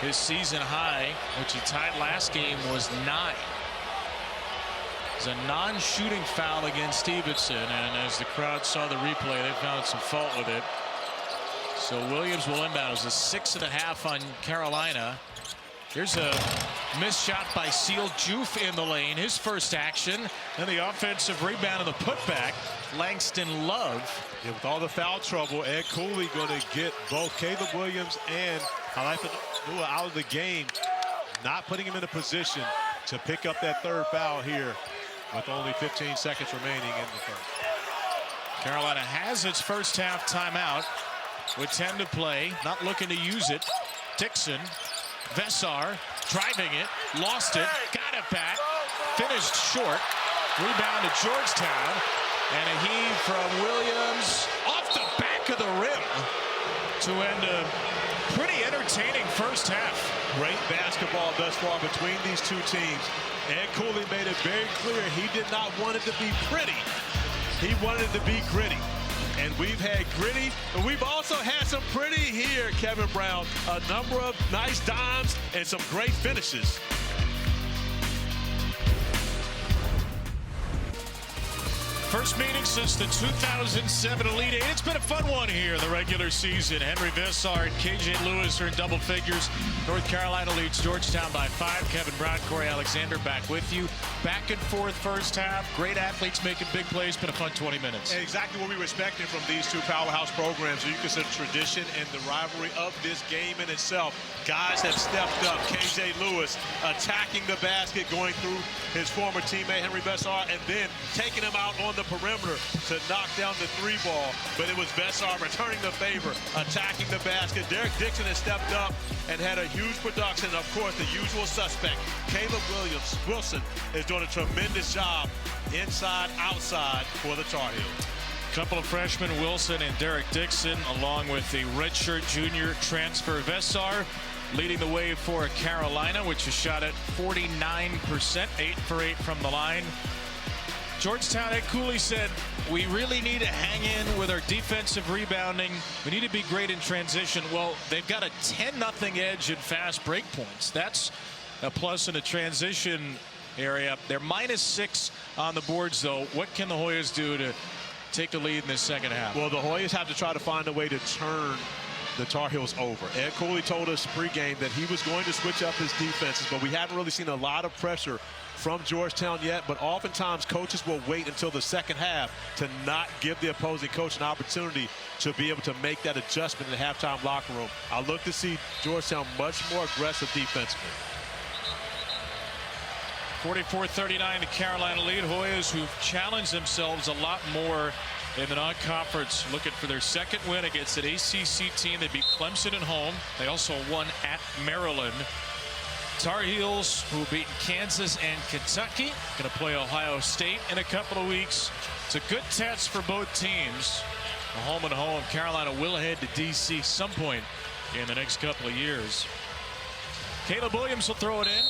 A: His season high, which he tied last game, was 9. It's a non-shooting foul against Stevenson, and as the crowd saw the replay, they found some fault with it. So Williams will inbound. It was a 6.5 on Carolina. Here's a missed shot by Seal. Joof in the lane. His first action. Then the offensive rebound and the putback. Langston Love.
B: Yeah, with all the foul trouble, Ed Cooley going to get both Caleb Williams and Halifa out of the game, not putting him in a position to pick up that third foul here with only 15 seconds remaining in the first.
A: Carolina has its first half timeout with 10 to play. Not looking to use it. Dixon, Vessar driving it, lost it, got it back, finished short. Rebound to Georgetown, and a heave from Williams off the back of the rim to end a pretty entertaining first half.
B: Great basketball thus far between these two teams. Ed Cooley made it very clear he did not want it to be pretty. He wanted it to be gritty. And we've had gritty, but we've also had some pretty here, Kevin Brown. A number of nice dimes and some great finishes.
A: First meeting since the 2007 Elite Eight. It's been a fun one here in the regular season. Henry Vessar and KJ Lewis are in double figures. North Carolina leads Georgetown by 5. Kevin Brown, Corey Alexander back with you. Back and forth first half. Great athletes making big plays. Been a fun 20 minutes.
B: And exactly what we were expecting from these two powerhouse programs. So you consider tradition and the rivalry of this game in itself. Guys have stepped up. KJ Lewis attacking the basket, going through his former teammate Henry Vessar, and then taking him out on the perimeter to knock down the 3-ball. But it was Vessar returning the favor, attacking the basket. Derek Dixon has stepped up and had a huge production. Of course, the usual suspect, Caleb Wilson, is doing a tremendous job inside, outside for the Tar Heels.
A: Couple of freshmen, Wilson and Derek Dixon, along with the redshirt junior transfer Vessar, leading the way for Carolina, which is shot at 49%, 8 for 8 from the line. Georgetown, Ed Cooley said, we really need to hang in with our defensive rebounding. We need to be great in transition. Well, they've got a 10-0 edge in fast break points. That's a plus in the transition area. They're -6 on the boards, though. What can the Hoyas do to take the lead in this second half?
B: Well, the Hoyas have to try to find a way to turn the Tar Heels over. Ed Cooley told us pregame that he was going to switch up his defenses, but we haven't really seen a lot of pressure from Georgetown yet. But oftentimes coaches will wait until the second half to not give the opposing coach an opportunity to be able to make that adjustment in the halftime locker room. I look to see Georgetown much more aggressive defensively.
A: 44-39 the Carolina lead. Hoyas, who've challenged themselves a lot more in the non-conference, looking for their second win against an ACC team. They beat Clemson at home. They also won at Maryland. Tar Heels, who beat Kansas and Kentucky, going to play Ohio State in a couple of weeks. It's a good test for both teams. A home and home. Carolina will head to D.C. some point in the next couple of years. Caleb Williams will throw it in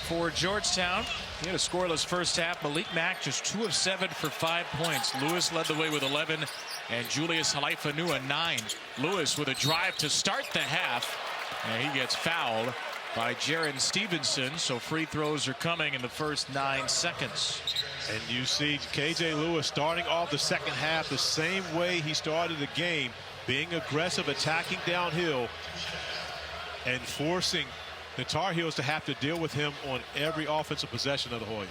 A: for Georgetown. He had a scoreless first half. Malik Mack just 2 of 7 for 5 points. Lewis led the way with 11, and Julius Halifa-Nua 9. Lewis with a drive to start the half, and he gets fouled by Jaron Stevenson, so free throws are coming in the first 9 seconds.
B: And you see KJ Lewis starting off the second half the same way he started the game, being aggressive, attacking downhill, and forcing the Tar Heels to have to deal with him on every offensive possession of the Hoyas.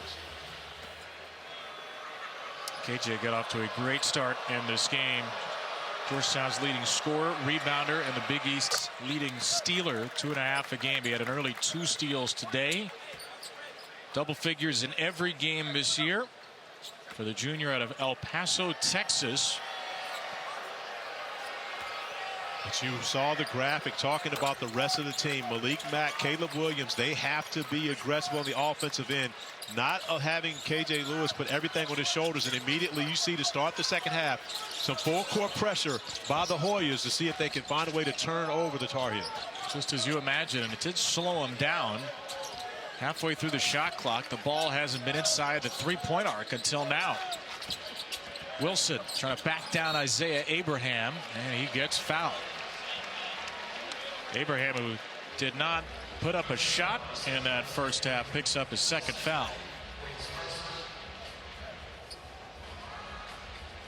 A: KJ got off to a great start in this game. Georgetown's leading scorer, rebounder, and the Big East's leading stealer, 2.5 a game. He had an early 2 steals today. Double figures in every game this year for the junior out of El Paso, Texas.
B: But you saw the graphic talking about the rest of the team. Malik Mack, Caleb Williams, they have to be aggressive on the offensive end. Not having KJ Lewis put everything on his shoulders, and immediately you see to start the second half some full court pressure by the Hoyas to see if they can find a way to turn over the Tar Heels.
A: Just as you imagine, and it did slow him down. Halfway through the shot clock, the ball hasn't been inside the 3-point arc until now. Wilson trying to back down Isaiah Abraham, and he gets fouled. Abraham, who did not put up a shot in that first half, picks up his second foul.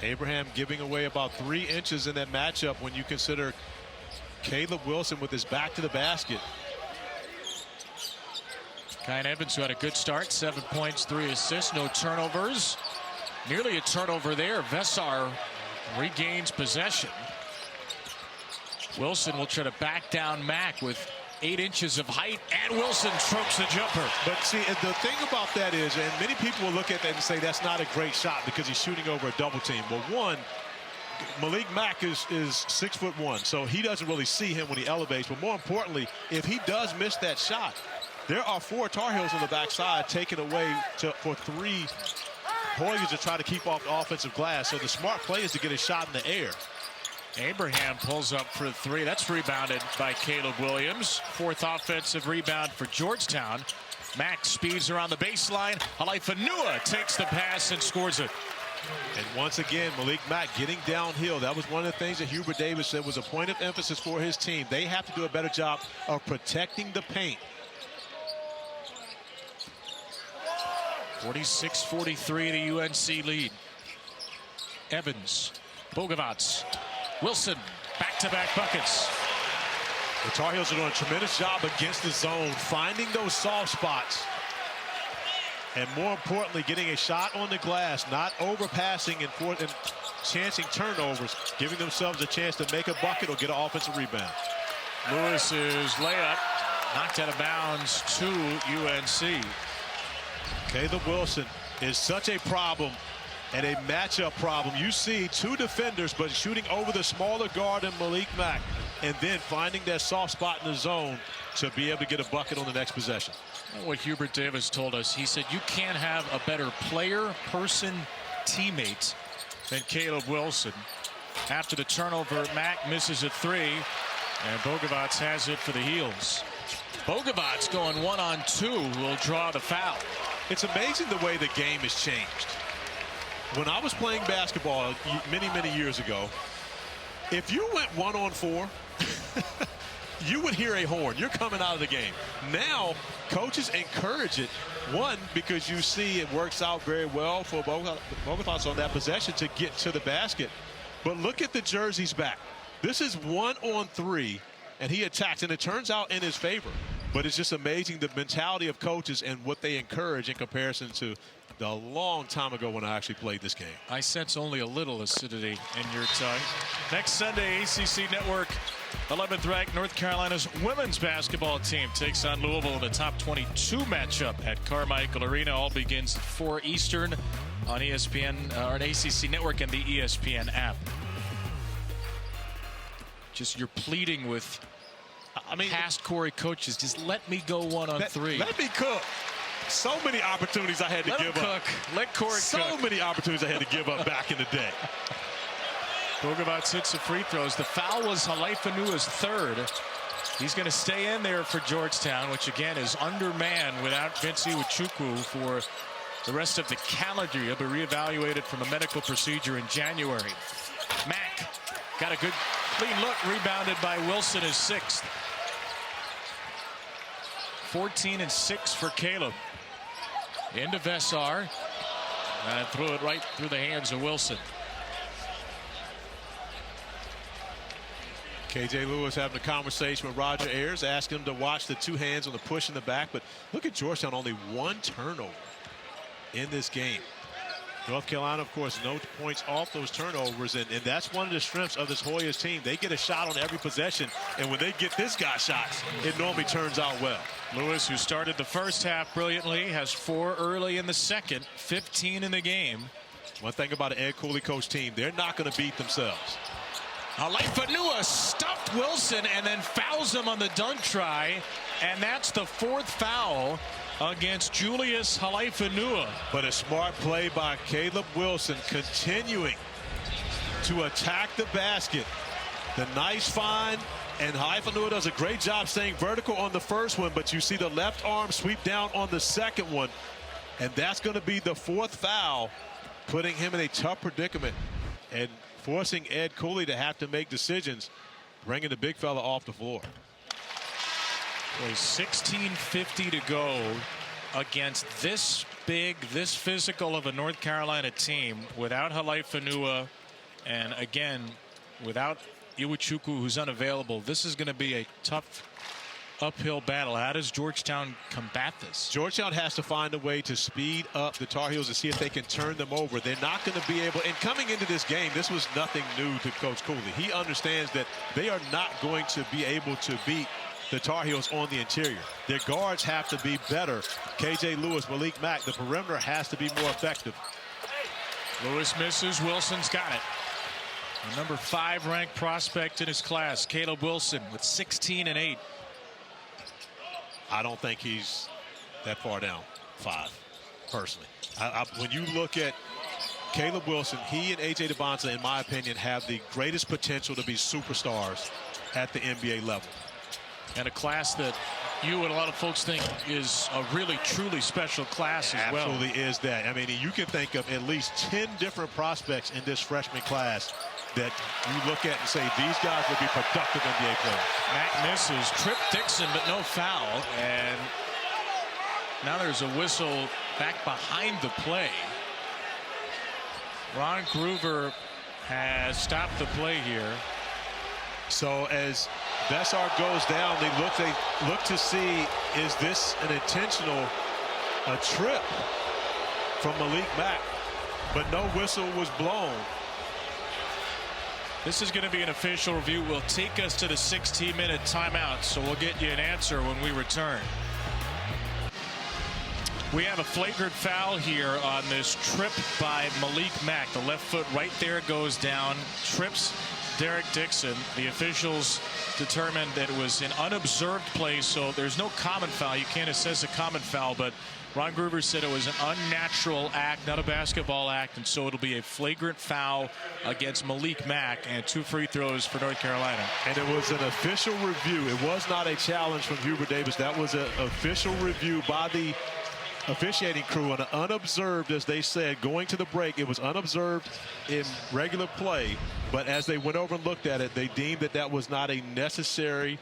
B: Abraham giving away about 3 inches in that matchup when you consider Caleb Wilson with his back to the basket.
A: Kyan Evans, who had a good start, 7 points, 3 assists, no turnovers. Nearly a turnover there. Vesar regains possession. Wilson will try to back down Mack with 8 inches of height, and Wilson strokes the jumper.
B: But see, the thing about that is, and many people will look at that and say that's not a great shot because he's shooting over a double team. Well, one, Malik Mack is 6'1", so he doesn't really see him when he elevates. But more importantly, if he does miss that shot, there are 4 Tar Heels on the backside taken away for 3 Hoyas to try to keep off the offensive glass. So the smart play is to get a shot in the air.
A: Abraham pulls up for 3. That's rebounded by Caleb Williams. 4th offensive rebound for Georgetown. Mack speeds around the baseline. Halifa-Nua takes the pass and scores it.
B: And once again, Malik Mack getting downhill. That was one of the things that Hubert Davis said was a point of emphasis for his team. They have to do a better job of protecting the paint.
A: 46-43 the UNC lead. Evans, Bogovac, Wilson, back-to-back buckets.
B: The Tar Heels are doing a tremendous job against the zone, finding those soft spots. And more importantly, getting a shot on the glass, not overpassing and chancing turnovers, giving themselves a chance to make a bucket or get an offensive rebound.
A: Lewis's layup knocked out of bounds to UNC.
B: Caleb Wilson is such a problem and a matchup problem. You see 2 defenders, but shooting over the smaller guard and Malik Mack, and then finding that soft spot in the zone to be able to get a bucket on the next possession.
A: What Hubert Davis told us, he said you can't have a better player, person, teammate than Caleb Wilson. After the turnover, Mack misses a 3, and Bogovac has it for the Heels. Bogovac going 1-on-2 will draw the foul.
B: It's amazing the way the game has changed. When I was playing basketball many years ago, if you went 1-on-4, you would hear a horn. You're coming out of the game. Now, coaches encourage it. One, because you see it works out very well for Bogovac on that possession to get to the basket. But look at the jerseys back. This is 1-on-3, and he attacks, and it turns out in his favor. But it's just amazing the mentality of coaches and what they encourage in comparison to the long time ago when I actually played this game.
A: I sense only a little acidity in your tongue. Next Sunday, ACC Network, 11th ranked North Carolina's women's basketball team takes on Louisville in a top 22 matchup at Carmichael Arena. All begins at 4 Eastern on ESPN or an ACC Network and the ESPN app. Just you're pleading with past Corey coaches, just let me go 1-on-3.
B: Let me cook. So many opportunities I had to give up.
A: Let Corey cook.
B: So many opportunities I had to give up back in the day.
A: Bogovac hits the free throws. The foul was Halifa-Nua's 3rd. He's going to stay in there for Georgetown, which again is undermanned without Vince Iwuchukwu for the rest of the calendar. He'll be reevaluated from a medical procedure in January. Mack got a good clean look, rebounded by Wilson, his 6th. 14 and 6 for Caleb. Into Vesar, and threw it right through the hands of Wilson.
B: KJ Lewis having a conversation with Roger Ayers, asking him to watch the 2 hands on the push in the back. But look at Georgetown, only 1 turnover in this game. North Carolina, of course, no points off those turnovers, and that's one of the strengths of this Hoyas team. They get a shot on every possession, and when they get this guy shots, it normally turns out well.
A: Lewis, who started the first half brilliantly, has 4 early in the second, 15 in the game.
B: One thing about an Ed Cooley coach team, they're not going to beat themselves.
A: Halifa-Nua stuffed Wilson and then fouls him on the dunk try, and that's the 4th foul against Julius Halifa-Nua.
B: But a smart play by Caleb Wilson, continuing to attack the basket. The nice find, and Halifa-Nua does a great job staying vertical on the first one, but you see the left arm sweep down on the second one, and that's going to be the 4th foul, putting him in a tough predicament and forcing Ed Cooley to have to make decisions, bringing the big fella off the floor.
A: Well, 16:50 to go against this big, this physical of a North Carolina team without Halifa-Nua, and again without Iwuchukwu, who's unavailable. This is going to be a tough uphill battle. How does Georgetown combat this?
B: Georgetown has to find a way to speed up the Tar Heels and see if they can turn them over. They're not going to be able, and coming into this game, this was nothing new to Coach Cooley. He understands that they are not going to be able to beat the Tar Heels on the interior. Their guards have to be better. KJ Lewis, Malik Mack, the perimeter has to be more effective.
A: Lewis misses. Wilson's got it. The number 5 ranked prospect in his class, Caleb Wilson, with 16 and 8.
B: I don't think he's that far down 5, personally. When you look at Caleb Wilson, he and A.J. DeBonta, in my opinion, have the greatest potential to be superstars at the NBA level.
A: And a class that you and a lot of folks think is a really, truly special class as well.
B: Absolutely is that. I mean, you can think of at least 10 different prospects in this freshman class that you look at and say these guys will be productive NBA players.
A: Mack misses. Trip Dixon, but no foul. And now there's a whistle back behind the play. Ron Groover has stopped the play here.
B: So as Vessar goes down, they look to see, is this an intentional trip from Malik Mack? But no whistle was blown.
A: This is going to be an official review. Will take us to the 16-minute timeout, so we'll get you an answer when we return. We have a flagrant foul here on this trip by Malik Mack. The left foot right there goes down, trips Derek Dixon. The officials determined that it was an unobserved play, so there's no common foul. You can't assess a common foul, but Ron Groover said it was an unnatural act, not a basketball act, and so it'll be a flagrant foul against Malik Mack and 2 free throws for North Carolina.
B: And it was an official review. It was not a challenge from Hubert Davis. That was an official review by the officiating crew, and unobserved, as they said, going to the break. It was unobserved in regular play, but as they went over and looked at it, they deemed that that was not a necessary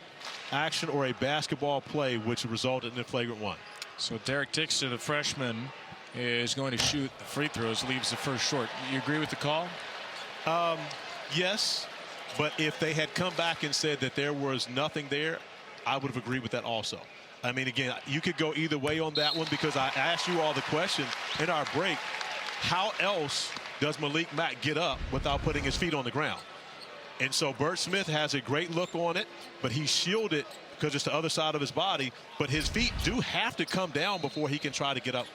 B: action or a basketball play, which resulted in a flagrant 1.
A: So Derek Dixon, the freshman, is going to shoot the free throws, leaves the first short. You agree with the call?
B: Yes, but if they had come back and said that there was nothing there, I would have agreed with that also. I mean, again, you could go either way on that one, because I asked you all the question in our break. How else does Malik Mack get up without putting his feet on the ground? And so Bert Smith has a great look on it, but he's shielded because it's the other side of his body. But his feet do have to come down before he can try to get up.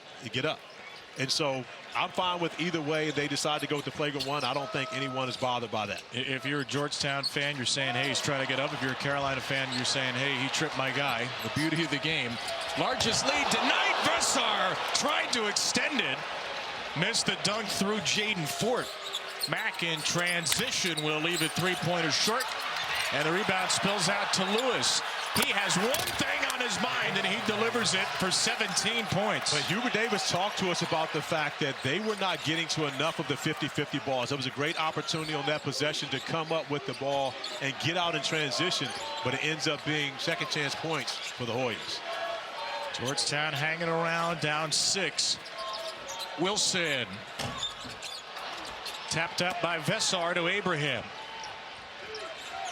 B: And so I'm fine with either way. They decide to go with the flagrant 1. I don't think anyone is bothered by that.
A: If you're a Georgetown fan, you're saying, hey, he's trying to get up. If you're a Carolina fan, you're saying, hey, he tripped my guy. The beauty of the game. Largest lead denied. Vessar tried to extend it. Missed the dunk through Jaden Fort. Mack in transition will leave it 3-pointer short. And the rebound spills out to Lewis. He has one thing on his mind, and he delivers it for 17 points.
B: But Hubert Davis talked to us about the fact that they were not getting to enough of the 50-50 balls. That was a great opportunity on that possession to come up with the ball and get out in transition, but it ends up being second chance points for the Hoyas.
A: Georgetown hanging around, down 6. Wilson. Tapped up by Vessar to Abraham.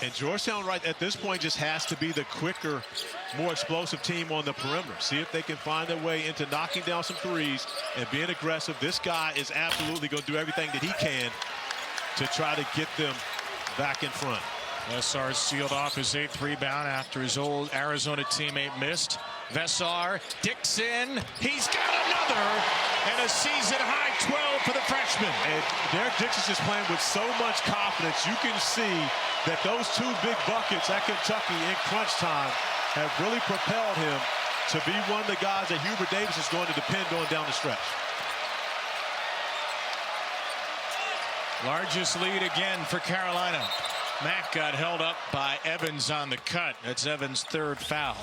B: And Georgetown right at this point just has to be the quicker, more explosive team on the perimeter. See if they can find their way into knocking down some threes and being aggressive. This guy is absolutely going to do everything that he can to try to get them back in front.
A: Vessar sealed off his 8th rebound after his old Arizona teammate missed. Vessar, Dixon, he's got another, and a season-high 12 for the freshman.
B: And Derek Dixon's just playing with so much confidence. You can see that those 2 big buckets at Kentucky in crunch time have really propelled him to be one of the guys that Hubert Davis is going to depend on down the stretch.
A: Largest lead again for Carolina. Mack got held up by Evans on the cut. That's Evans' 3rd foul.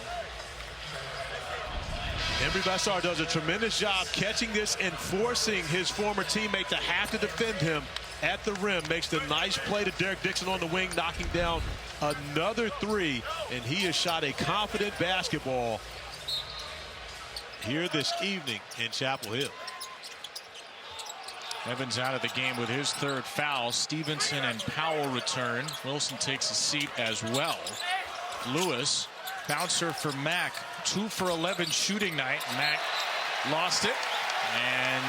B: Henry Vessar does a tremendous job catching this and forcing his former teammate to have to defend him at the rim. Makes the nice play to Derek Dixon on the wing, knocking down another 3, and he has shot a confident basketball here this evening in Chapel Hill.
A: Evans out of the game with his third foul. Stevenson and Powell return. Wilson takes a seat as well. Lewis, bouncer for Mack. 2 for 11 shooting night. Mack lost it, and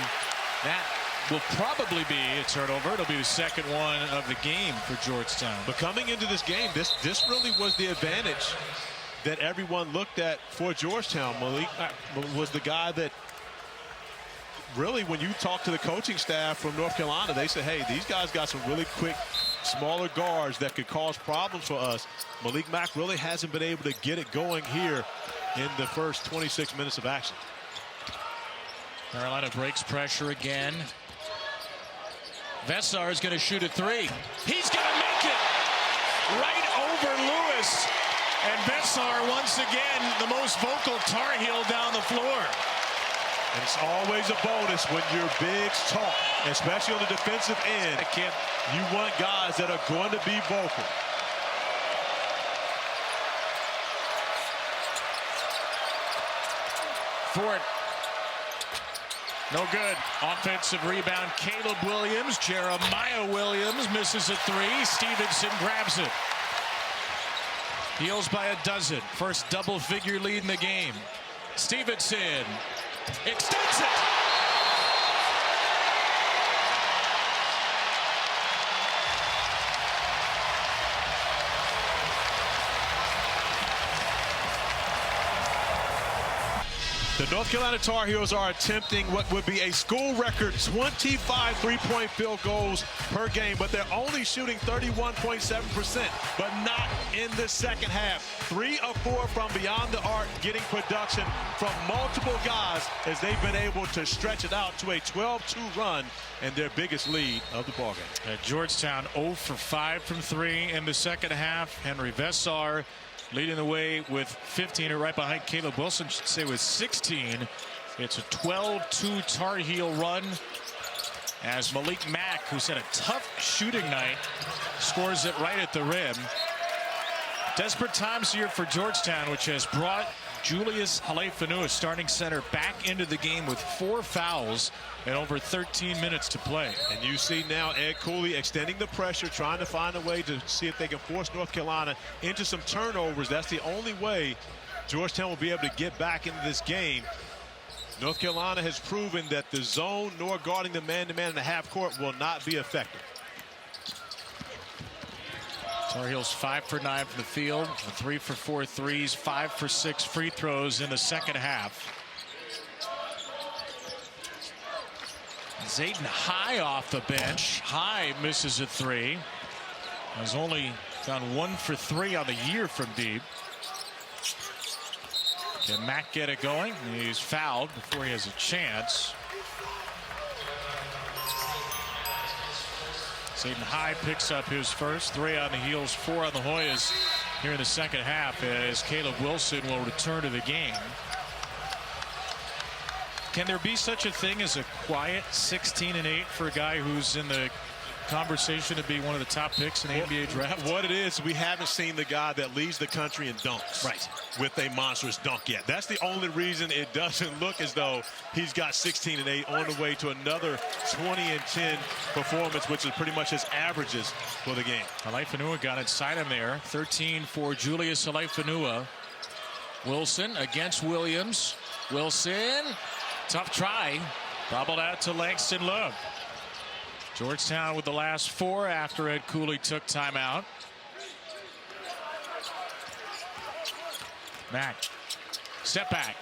A: that will probably be a turnover. It'll be the second one of the game for Georgetown.
B: But coming into this game, this really was the advantage that everyone looked at for Georgetown. Malik was the guy that really, when you talk to the coaching staff from North Carolina, they say, hey, these guys got some really quick, smaller guards that could cause problems for us. Malik Mack really hasn't been able to get it going here in the first 26 minutes of action.
A: Carolina breaks pressure again. Vessar is going to shoot a 3. He's going to make it right over Lewis. And Vessar, once again, the most vocal Tar Heel down the floor.
B: And it's always a bonus when your bigs talk, especially on the defensive end. You want guys that are going to be vocal.
A: Ford. No good. Offensive rebound. Caleb Williams. Jeremiah Williams misses a 3. Stevenson grabs it. Heels by a dozen. First double-figure lead in the game. Stevenson extends it.
B: The North Carolina Tar Heels are attempting what would be a school record 25 three-point field goals per game, but they're only shooting 31.7%, but not in the second half. 3 of 4 from beyond the arc, getting production from multiple guys as they've been able to stretch it out to a 12-2 run and their biggest lead of the ballgame.
A: Georgetown 0 for 5 from 3 in the second half. Henry Vessar leading the way with 15, or right behind Caleb Wilson, should say, with 16. It's a 12-2 Tar Heel run as Malik Mack, who's had a tough shooting night, scores it right at the rim. Desperate times here for Georgetown, which has brought Julius Halefanu, starting center, back into the game with 4 fouls and over 13 minutes to play.
B: And you see now Ed Cooley extending the pressure, trying to find a way to see if they can force North Carolina into some turnovers. That's the only way Georgetown will be able to get back into this game. North Carolina has proven that the zone nor guarding the man-to-man in the half court will not be effective.
A: Tar Heels 5 for 9 from the field, 3 for 4 threes, 5 for 6 free throws in the second half. Zayden High off the bench. High misses a 3. Has only gone 1 for 3 on the year from deep. Can Mack get it going? He's fouled before he has a chance. Zayden High picks up his first. 3 on the Heels, 4 on the Hoyas here in the second half as Caleb Wilson will return to the game. Can there be such a thing as a quiet 16-8 for a guy who's in the conversation to be one of the top picks in the NBA draft?
B: What it is, we haven't seen the guy that leads the country in dunks with a monstrous dunk yet. That's the only reason it doesn't look as though he's got 16-8 on the way to another 20-10 performance, which is pretty much his averages for the game.
A: Halefanu got inside him there. 13 for Julius Halefanu. Wilson against Williams. Wilson, tough try. Bobbled out to Langston Love. Georgetown with the last 4 after Ed Cooley took timeout. Mack, step back.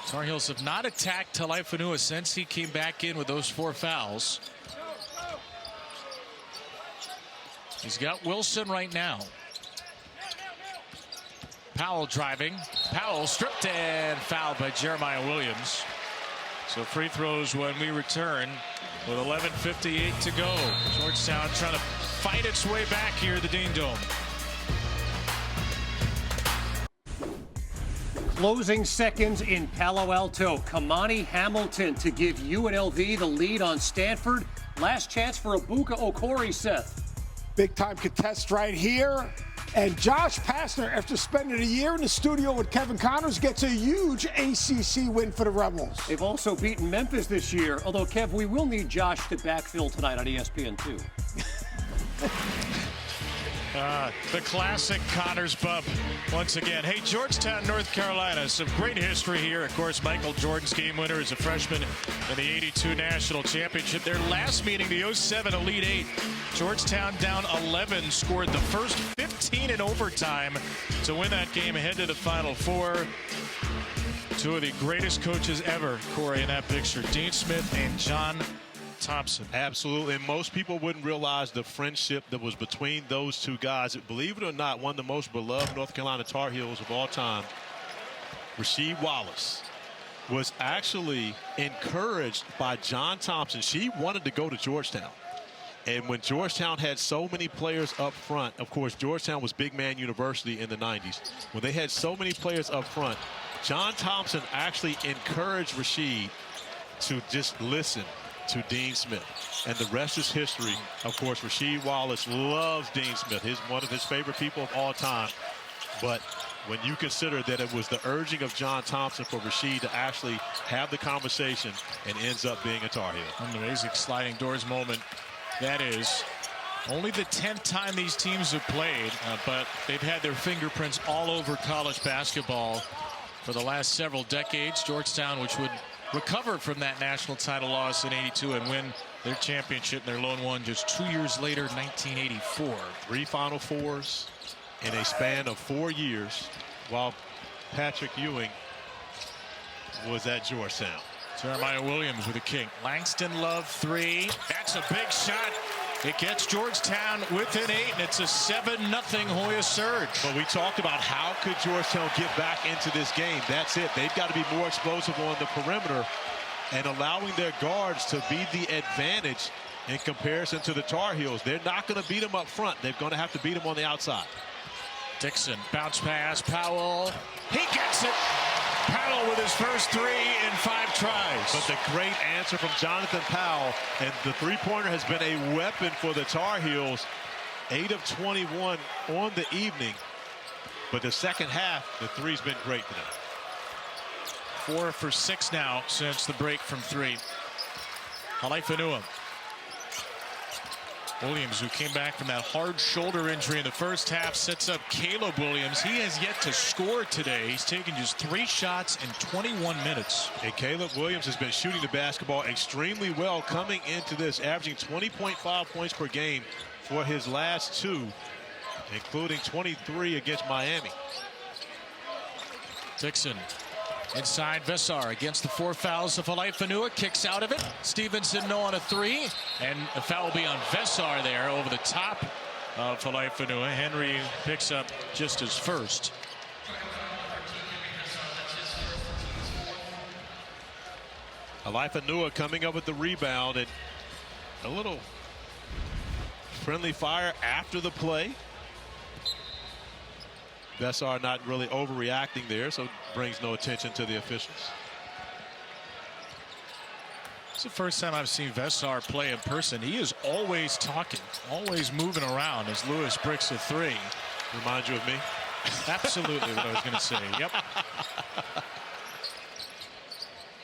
A: Tar Heels have not attacked Halefanu since he came back in with those 4 fouls. He's got Wilson right now. Powell driving. Powell stripped and fouled by Jeremiah Williams. So free throws when we return with 11:58 to go. Georgetown trying to fight its way back here at the Dean Dome.
E: Closing seconds in Palo Alto. Kamani Hamilton to give UNLV the lead on Stanford. Last chance for Ibuka Okori, Seth.
G: Big time contest right here. And Josh Pastner, after spending a year in the studio with Kevin Connors, gets a huge ACC win for the Rebels.
E: They've also beaten Memphis this year, although, Kev, we will need Josh to backfill tonight on ESPN2.
A: The classic Connors bump once again. Hey, Georgetown, North Carolina, some great history here. Of course, Michael Jordan's game winner as a freshman in the '82 national championship. Their last meeting, the '07 Elite Eight, Georgetown down 11, scored the first 15 in overtime to win that game ahead to the Final Four. Two of the greatest coaches ever, Corey, in that picture, Dean Smith and John Thompson.
B: Absolutely, and most people wouldn't realize the friendship that was between those two guys. Believe it or not, one of the most beloved North Carolina Tar Heels of all time, Rasheed Wallace, was actually encouraged by John Thompson. She wanted to go to Georgetown. And when Georgetown had so many players up front, of course, Georgetown was Big Man University in the 90s. When they had so many players up front, John Thompson actually encouraged Rasheed to just listen to Dean Smith, and the rest is history. Of course, Rasheed Wallace loves Dean Smith. He's one of his favorite people of all time. But when you consider that it was the urging of John Thompson for Rasheed to actually have the conversation, and ends up being a Tar Heel.
A: An amazing sliding doors moment. That is only the 10th time these teams have played, but they've had their fingerprints all over college basketball for the last several decades. Georgetown, which would recover from that national title loss in '82 and win their championship, their lone one, just 2 years later, 1984.
B: 3 Final Fours in a span of 4 years, while Patrick Ewing was at Georgetown.
A: Jeremiah Williams with a kick. Langston Love, 3. That's a big shot. It gets Georgetown within 8, and it's a 7-0 Hoya surge.
B: But we talked about how could Georgetown get back into this game. That's it. They've got to be more explosive on the perimeter and allowing their guards to be the advantage in comparison to the Tar Heels. They're not going to beat them up front. They're going to have to beat them on the outside.
A: Dixon, bounce pass, Powell. He gets it. Powell with his first 3 in 5 tries.
B: But the great answer from Jonathan Powell, and the three-pointer has been a weapon for the Tar Heels. 8 of 21 on the evening. But the second half, the three's been great for them.
A: 4 for 6 now since the break from 3. Halaifanua. Williams, who came back from that hard shoulder injury in the first half, sets up Caleb Williams. He has yet to score today. He's taken just 3 shots in 21 minutes.
B: And Caleb Williams has been shooting the basketball extremely well coming into this, averaging 20.5 points per game for his last 2, including 23 against Miami.
A: Dixon inside Vessar against the 4 fouls of Halaifanua, kicks out of it. Stevenson no on a 3, and a foul will be on Vessar there over the top of Halaifanua. Henry picks up just his first.
B: Halaifanua coming up with the rebound, and a little friendly fire after the play. Vessar not really overreacting there, so brings no attention to the officials.
A: It's the first time I've seen Vessar play in person. He is always talking, always moving around as Lewis bricks a 3.
B: Remind you of me?
A: Absolutely what I was going to say. Yep.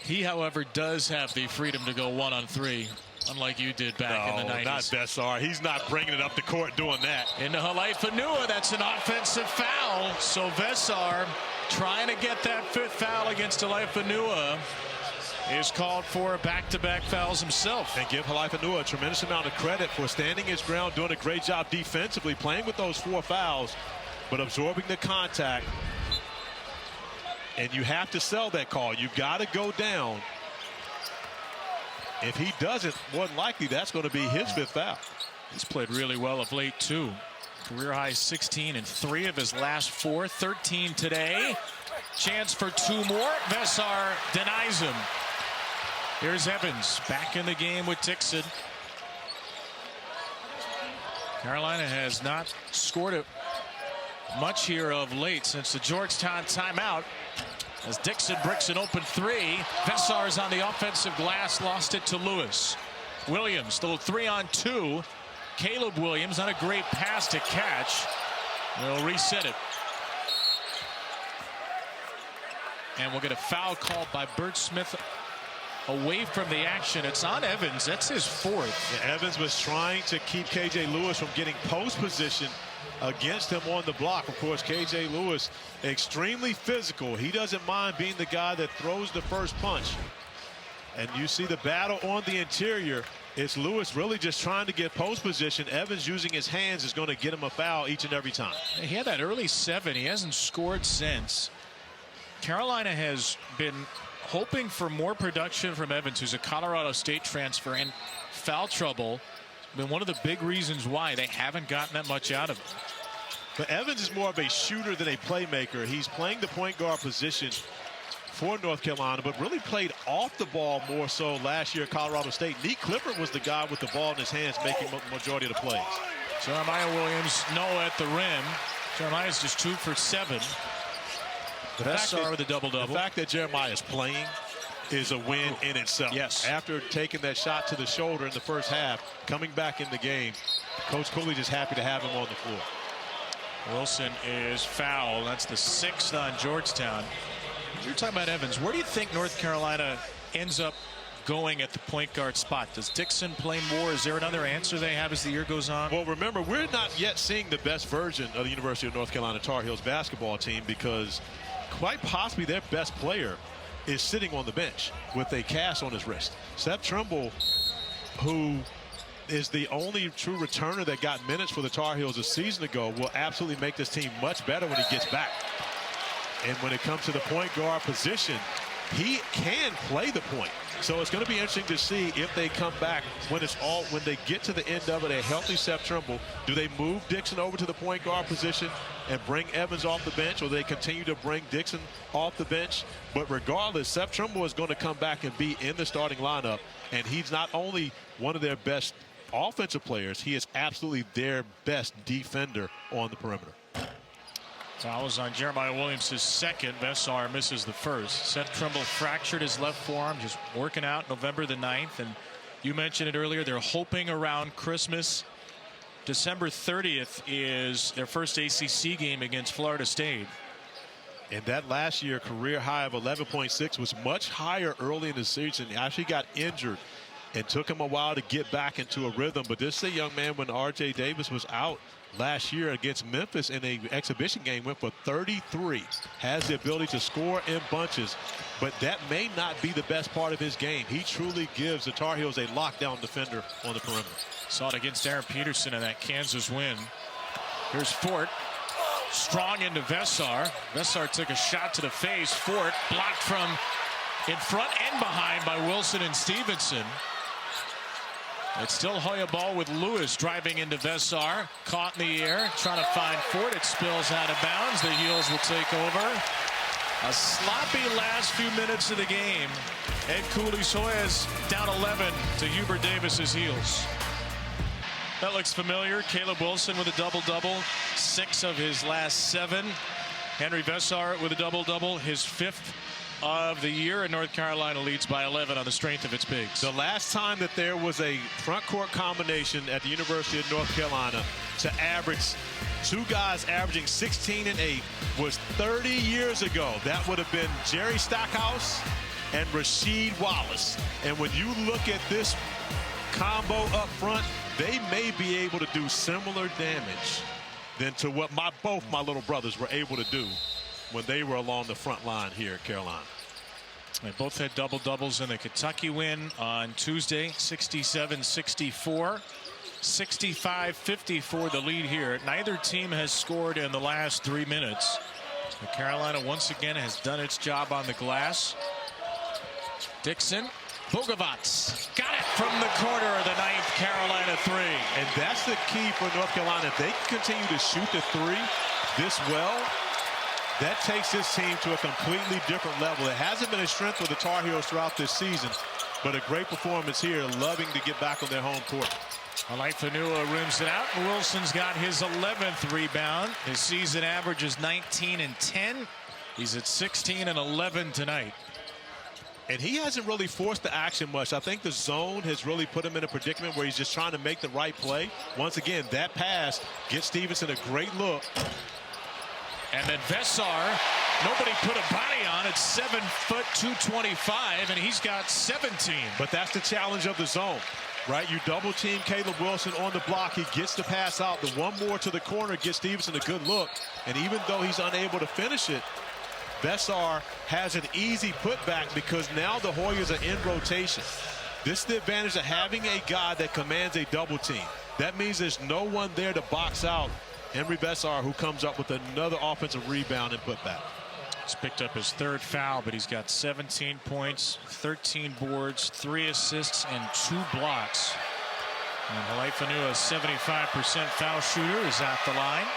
A: He, however, does have the freedom to go 1-on-3. Unlike you did back in the 90s.
B: Not Vessar. He's not bringing it up the court doing that.
A: Into Halaifanua, that's an offensive foul. So Vessar trying to get that 5th foul against Halaifanua is called for back-to-back fouls himself.
B: And give Halaifanua a tremendous amount of credit for standing his ground, doing a great job defensively, playing with those 4 fouls, but absorbing the contact. And you have to sell that call. You've got to go down. If he doesn't, more than likely that's going to be his 5th foul.
A: He's played really well of late, too. Career high 16 in 3 of his last 4, 13 today. Chance for 2 more. Vessar denies him. Here's Evans back in the game with Dixon. Carolina has not scored it much here of late since the Georgetown timeout. As Dixon bricks an open 3, Vessar is on the offensive glass, lost it to Lewis. Williams, little 3-on-2. Caleb Williams on a great pass to catch. They'll reset it. And we'll get a foul called by Bert Smith away from the action. It's on Evans. That's his fourth.
B: Yeah, Evans was trying to keep K.J. Lewis from getting post position against him on the block. Of course, K.J. Lewis, extremely physical. He doesn't mind being the guy that throws the first punch. And you see the battle on the interior. It's Lewis really just trying to get post position. Evans using his hands is going to get him a foul each and every time.
A: He had that early 7. He hasn't scored since. Carolina has been hoping for more production from Evans, who's a Colorado State transfer, and foul trouble been one of the big reasons why they haven't gotten that much out of him.
B: But Evans is more of a shooter than a playmaker. He's playing the point guard position for North Carolina, but really played off the ball more so last year at Colorado State. Nick Clifford was the guy with the ball in his hands making the majority of the plays.
A: Jeremiah Williams, no at the rim. Jeremiah's just 2 for 7. Vessar with a double-double.
B: The fact that Jeremiah is playing is a win in itself.
A: Yes.
B: After taking that shot to the shoulder in the first half, coming back in the game, Coach Cooley just happy to have him on the floor.
A: Wilson is fouled. That's the 6th on Georgetown. You're talking about Evans. Where do you think North Carolina ends up going at the point guard spot? Does Dixon play more? Is there another answer they have as the year goes on?
B: Well, remember, we're not yet seeing the best version of the University of North Carolina Tar Heels basketball team, because quite possibly their best player is sitting on the bench with a cast on his wrist. Seth Trimble, who is the only true returner that got minutes for the Tar Heels a season ago, will absolutely make this team much better when he gets back. And when it comes to the point guard position, he can play the point. So it's going to be interesting to see if they come back when they get to the end of it, a healthy Seth Trimble. Do they move Dixon over to the point guard position and bring Evans off the bench, or do they continue to bring Dixon off the bench? But regardless, Seth Trimble is going to come back and be in the starting lineup, and he's not only one of their best offensive players, he is absolutely their best defender on the perimeter.
A: Fouls on Jeremiah Williams, his second. Vessar misses the first. Seth Trimble fractured his left forearm, just working out November the 9th. And you mentioned it earlier, they're hoping around Christmas. December 30th is their first ACC game against Florida State.
B: And that last year career high of 11.6 was much higher early in the season. He actually got injured and took him a while to get back into a rhythm. But this is a young man, when R.J. Davis was out last year against Memphis in an exhibition game, went for 33. Has the ability to score in bunches, but that may not be the best part of his game. He truly gives the Tar Heels a lockdown defender on the perimeter.
A: Saw it against Aaron Peterson in that Kansas win. Here's Fort. Strong into Vessar. Vessar took a shot to the face. Fort blocked from in front and behind by Wilson and Stevenson. It's still Hoya ball with Lewis driving into Vessar. Caught in the air, trying to find Fort. It spills out of bounds. The Heels will take over. A sloppy last few minutes of the game. Ed Cooley's Hoyas down 11 to Hubert Davis's Heels. That looks familiar. Caleb Wilson with a double-double. 6 of his last 7. Henry Vessar with a double-double. His 5th of the year, and North Carolina leads by 11 on the strength of its bigs.
B: The last time that there was a front court combination at the University of North Carolina to average 2 guys averaging 16 and 8 was 30 years ago. That would have been Jerry Stackhouse and Rasheed Wallace. And when you look at this combo up front, they may be able to do similar damage than to what both my little brothers were able to do when they were along the front line here at Carolina.
A: They both had double-doubles in the Kentucky win on Tuesday, 67-64. 65-54 the lead here. Neither team has scored in the last 3 minutes. But Carolina once again has done its job on the glass. Dixon. Bogovats got it from the corner of the 9th. Carolina 3.
B: And that's the key for North Carolina. If they can continue to shoot the 3 this well, that takes this team to a completely different level. It hasn't been a strength for the Tar Heels throughout this season, but a great performance here, loving to get back on their home court.
A: Fanua rims it out. Wilson's got his 11th rebound. His season average is 19 and 10. He's at 16 and 11 tonight.
B: And he hasn't really forced the action much. I think the zone has really put him in a predicament where he's just trying to make the right play. Once again, that pass gets Stevenson a great look.
A: And then Vesar, nobody put a body on it, 7 foot 225, and he's got 17.
B: But that's the challenge of the zone, right? You double team Caleb Wilson on the block. He gets the pass out. The one more to the corner gets Stevenson a good look. And even though he's unable to finish it, Vesar has an easy putback because now the Hoyas are in rotation. This is the advantage of having a guy that commands a double team. That means there's no one there to box out Henry Vesar, who comes up with another offensive rebound and putback.
A: He's picked up his 3rd foul, but he's got 17 points, 13 boards, 3 assists, and 2 blocks. And Halaifanua, 75% foul shooter, is at the line.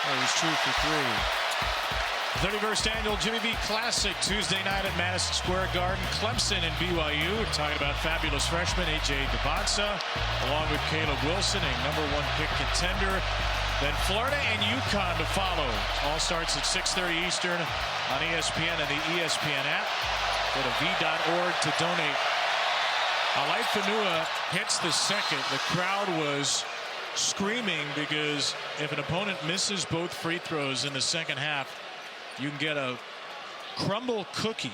A: Oh, he's 2 for 3. 31st Annual Jimmy V Classic Tuesday night at Madison Square Garden. Clemson and BYU. We're talking about fabulous freshman A.J. Debonsa, along with Caleb Wilson, a #1 pick contender. Then Florida and UConn to follow. All starts at 6:30 Eastern on ESPN and the ESPN app. Go to v.org to donate. Halaifanua hits the second. The crowd was screaming because if an opponent misses both free throws in the second half, you can get a crumble cookie,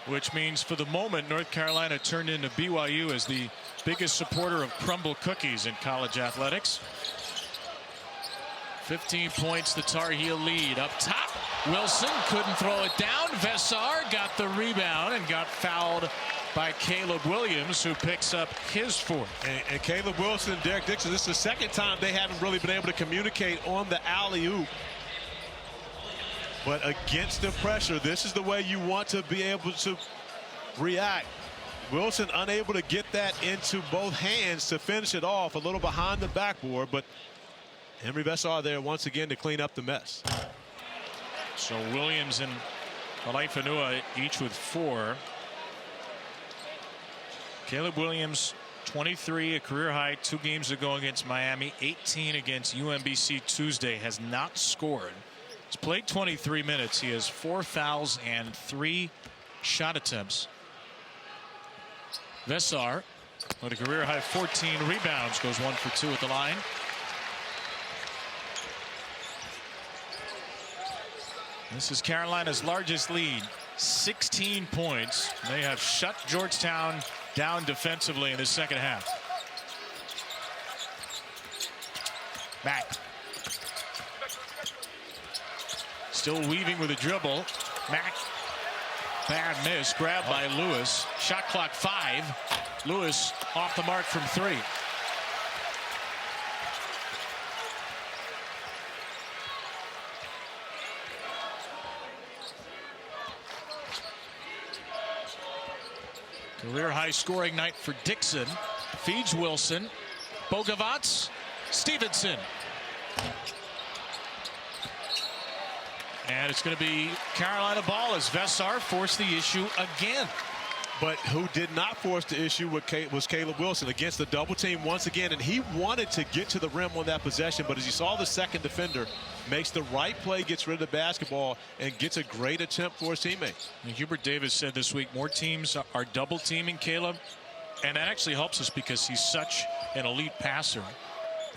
A: which means for the moment North Carolina turned into BYU as the biggest supporter of crumble cookies in college athletics. 15 points, the Tar Heel lead. Up top, Wilson couldn't throw it down. Vesar got the rebound and got fouled by Caleb Williams, who picks up his 4th.
B: And Caleb Wilson and Derek Dixon, this is the second time they haven't really been able to communicate on the alley-oop. But against the pressure, this is the way you want to be able to react. Wilson unable to get that into both hands to finish it off, a little behind the backboard, but Henry Vesar there once again to clean up the mess.
A: So Williams and Halaifanua each with 4. Caleb Williams, 23, a career high 2 games ago against Miami, 18 against UMBC Tuesday, has not scored. He's played 23 minutes. He has 4 fouls and 3 shot attempts. Vesar, with a career high 14 rebounds, goes 1 for 2 at the line. This is Carolina's largest lead, 16 points. They have shut Georgetown down defensively in the second half. Mack. Still weaving with a dribble. Mack. Bad miss. Grabbed by Lewis. Shot clock 5. Lewis off the mark from 3. Career high scoring night for Dixon. Feeds Wilson. Bogavats. Stevenson. And it's going to be Carolina ball as Vesar forced the issue again.
B: But who did not force the issue was Caleb Wilson against the double team once again. And he wanted to get to the rim on that possession. But as you saw, the second defender makes the right play, gets rid of the basketball, and gets a great attempt for his teammate.
A: And Hubert Davis said this week more teams are double teaming Caleb. And that actually helps us because he's such an elite passer.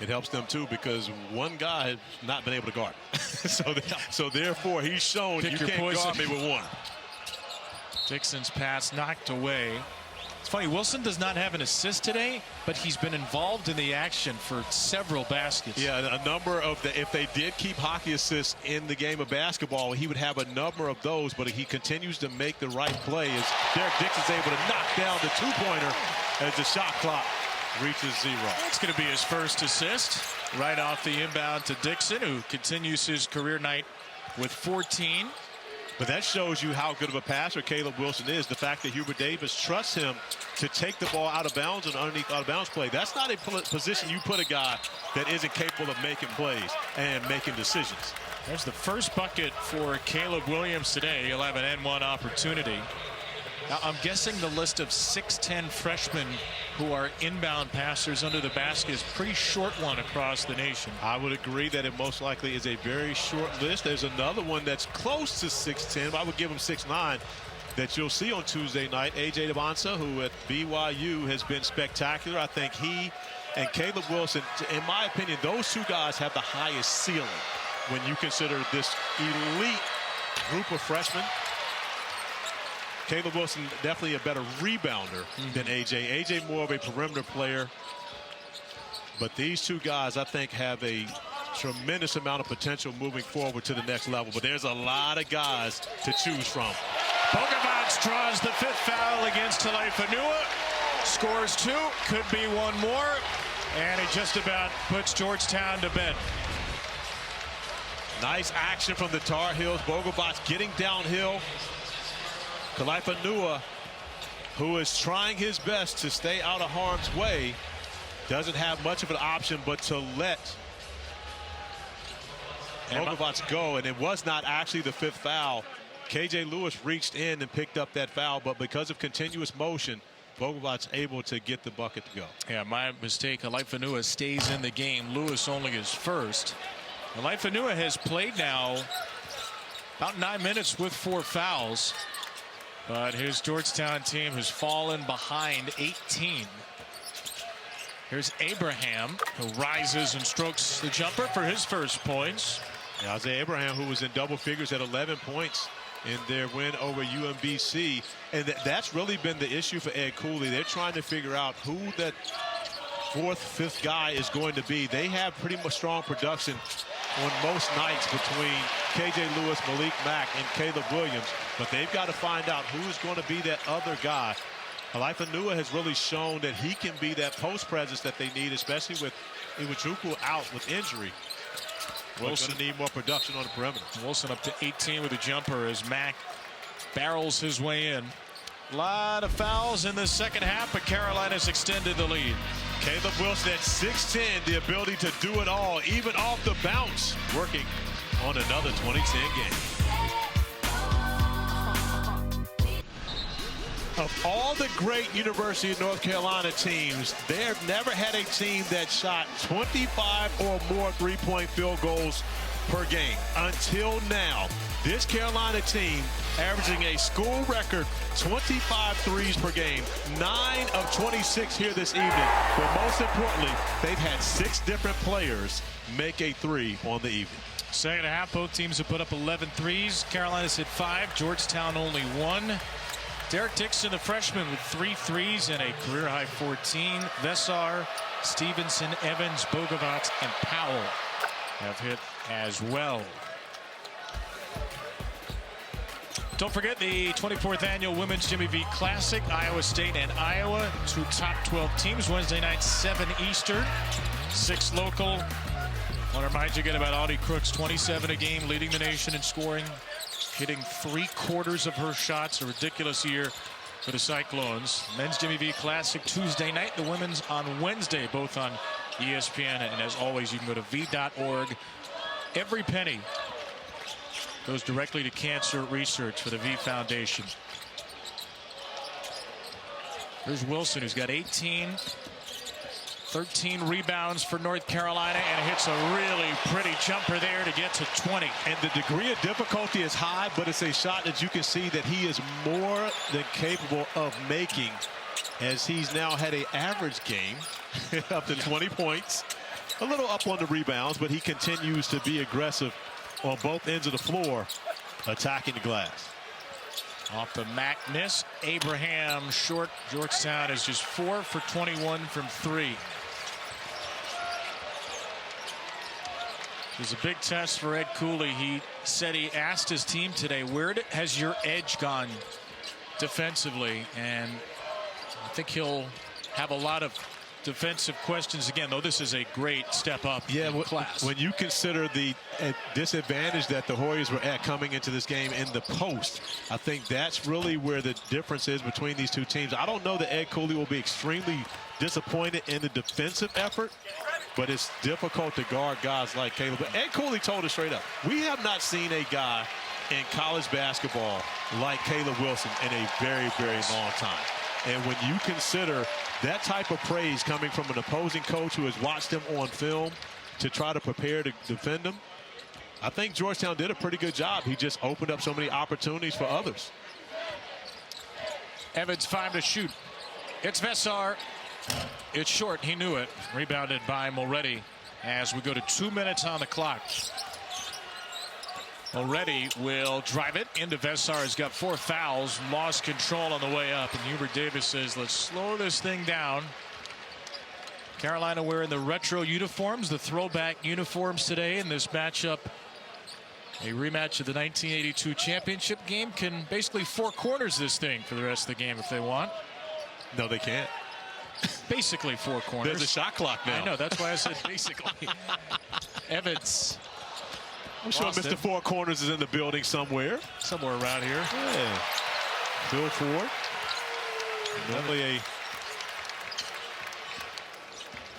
B: It helps them, too, because one guy has not been able to guard. so therefore, he's shown
A: Pick
B: you
A: your
B: can't
A: poison.
B: guard me with one.
A: Dixon's pass knocked away. It's funny, Wilson does not have an assist today, but he's been involved in the action for several baskets.
B: Yeah, a number of if they did keep hockey assists in the game of basketball, he would have a number of those, but he continues to make the right play as Derek Dixon's able to knock down the 2-pointer as the shot clock reaches 0.
A: It's going to be his first assist right off the inbound to Dixon, who continues his career night with 14.
B: But that shows you how good of a passer Caleb Wilson is. The fact that Hubert Davis trusts him to take the ball out of bounds and underneath out of bounds play. That's not a position you put a guy that isn't capable of making plays and making decisions.
A: There's the first bucket for Caleb Williams today. He'll have an N1 opportunity. Now, I'm guessing the list of 6'10" freshmen who are inbound passers under the basket is a pretty short one across the nation.
B: I would agree that it most likely is a very short list. There's another one that's close to 6'10", but I would give him 6'9". that you'll see on Tuesday night. A.J. Devonsa, who at BYU has been spectacular. I think he and Caleb Wilson, in my opinion, those two guys have the highest ceiling when you consider this elite group of freshmen. Caleb Wilson definitely a better rebounder than A.J. A.J. more of a perimeter player. But these two guys, I think, have a tremendous amount of potential moving forward to the next level. But there's a lot of guys to choose from.
A: Bogovac draws the 5th foul against Talifanua. Scores 2, could be one more. And it just about puts Georgetown to bed.
B: Nice action from the Tar Heels. Bogovac getting downhill. Talifanua, who is trying his best to stay out of harm's way, doesn't have much of an option but to let Bogovac go. And it was not actually the 5th foul. KJ Lewis reached in and picked up that foul, but because of continuous motion, Bogovac able to get the bucket to go.
A: Yeah, my mistake. Talifanua stays in the game. Lewis only his first. Talifanua has played now about 9 minutes with 4 fouls. But his Georgetown team has fallen behind 18. Here's Abraham, who rises and strokes the jumper for his first points.
B: Yeah, Isaiah Abraham, who was in double figures at 11 points in their win over UMBC. And that's really been the issue for Ed Cooley. They're trying to figure out who that 4th, 5th guy is going to be. They have pretty much strong production on most nights between KJ Lewis, Malik Mack, and Caleb Williams. But they've got to find out who's going to be that other guy. Talifanua has really shown that he can be that post presence that they need, especially with Iwuchukwu out with injury. Wilson going to need more production on the perimeter.
A: Wilson up to 18 with a jumper as Mack barrels his way in. A lot of fouls in the second half, but Carolina's extended the lead.
B: Caleb Wilson at 6'10", the ability to do it all, even off the bounce, working on another 2010 game. Of all the great University of North Carolina teams, they have never had a team that shot 25 or more three-point field goals per game. Until now, this Carolina team averaging a school record 25 threes per game, 9 of 26 here this evening. But most importantly, they've had 6 different players make a 3 on the evening.
A: Second half, both teams have put up 11 threes. Carolina's hit 5, Georgetown only 1. Derek Dixon, the freshman, with 3 threes and a career-high 14. Vessar, Stevenson, Evans, Bogovac, and Powell have hit as well. Don't forget the 24th annual Women's Jimmy V Classic, Iowa State and Iowa. 2 top 12 teams, Wednesday night, 7 Eastern, 6 local. I want to remind you again about Audie Crooks, 27 a game, leading the nation in scoring, hitting 3/4 of her shots. A ridiculous year for the Cyclones. Men's Jimmy V Classic Tuesday night, the women's on Wednesday, both on ESPN. And as always, you can go to v.org. Every penny goes directly to cancer research for the V Foundation. Here's Wilson, who's got 18, 13 rebounds for North Carolina, and hits a really pretty jumper there to get to 20.
B: And the degree of difficulty is high, but it's a shot that you can see that he is more than capable of making, as he's now had an average game up to 20 points. A little up on the rebounds, but he continues to be aggressive on both ends of the floor, attacking the glass.
A: Off the Mack miss, Abraham short. Georgetown is just 4 for 21 from 3. It was a big test for Ed Cooley. He said he asked his team today, where has your edge gone defensively? And I think he'll have a lot of defensive questions again, though this is a great step up in class.
B: When you consider the disadvantage that the Warriors were at coming into this game in the post, I think that's really where the difference is between these two teams. I don't know that Ed Cooley will be extremely disappointed in the defensive effort, but it's difficult to guard guys like Caleb. But Ed Cooley told us straight up, we have not seen a guy in college basketball like Caleb Wilson in a very, very long time. And when you consider that type of praise coming from an opposing coach who has watched him on film to try to prepare to defend him, I think Georgetown did a pretty good job. He just opened up so many opportunities for others.
A: Evans 5 to shoot. It's Vessar. It's short. He knew it. Rebounded by Mulready as we go to 2 minutes on the clock. Mulready will drive it into Vessar. Has got 4 fouls. Lost control on the way up. And Hubert Davis says, let's slow this thing down. Carolina wearing the retro uniforms, the throwback uniforms today in this matchup. A rematch of the 1982 championship game. Can basically 4 corners this thing for the rest of the game if they want.
B: No, they can't.
A: Basically 4 corners.
B: There's a shot clock now.
A: I know, that's why I said basically. Evans.
B: I'm sure Mr. Four Corners is in the building somewhere.
A: Somewhere around here.
B: Yeah. Bill Ford. Normally a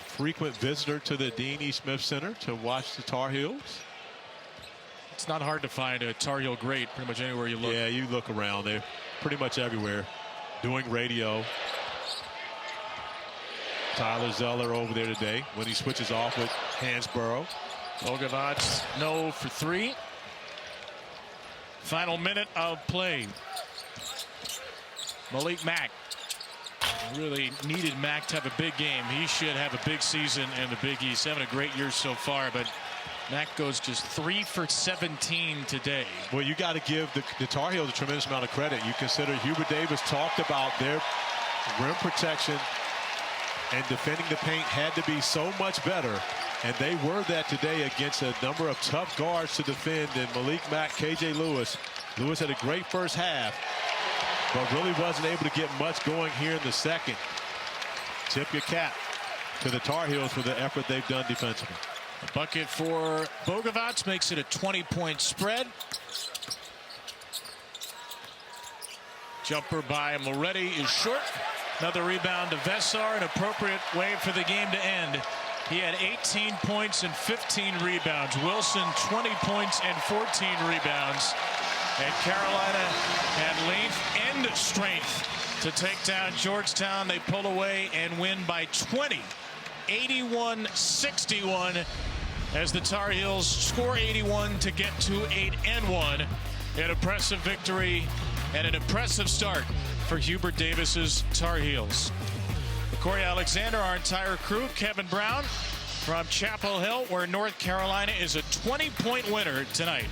B: frequent visitor to the Dean E. Smith Center to watch the Tar Heels.
A: It's not hard to find a Tar Heel great pretty much anywhere you look.
B: Yeah, you look around. They're pretty much everywhere. Doing radio. Tyler Zeller over there today when he switches off with Hansborough.
A: Bogovac, no for 3. Final minute of play. Malik Mack. Really needed Mack to have a big game. He should have a big season in the Big East. Having a great year so far, but Mack goes just 3 for 17 today.
B: Well, you got to give the Tar Heels a tremendous amount of credit. You consider Hubert Davis talked about their rim protection and defending the paint had to be so much better. And they were that today against a number of tough guards to defend. And Malik Mack, KJ Lewis. Lewis had a great first half, but really wasn't able to get much going here in the second. Tip your cap to the Tar Heels for the effort they've done defensively.
A: A bucket for Bogovac makes it a 20-point spread. Jumper by Mulready is short. Another rebound to Vessar. An appropriate way for the game to end. He had 18 points and 15 rebounds. Wilson 20 points and 14 rebounds. And Carolina had length and strength to take down Georgetown. They pull away and win by 20. 81-61 as the Tar Heels score 81 to get to 8-1. An impressive victory and an impressive start for Hubert Davis's Tar Heels. Corey Alexander, our entire crew, Kevin Brown from Chapel Hill, where North Carolina is a 20-point winner tonight.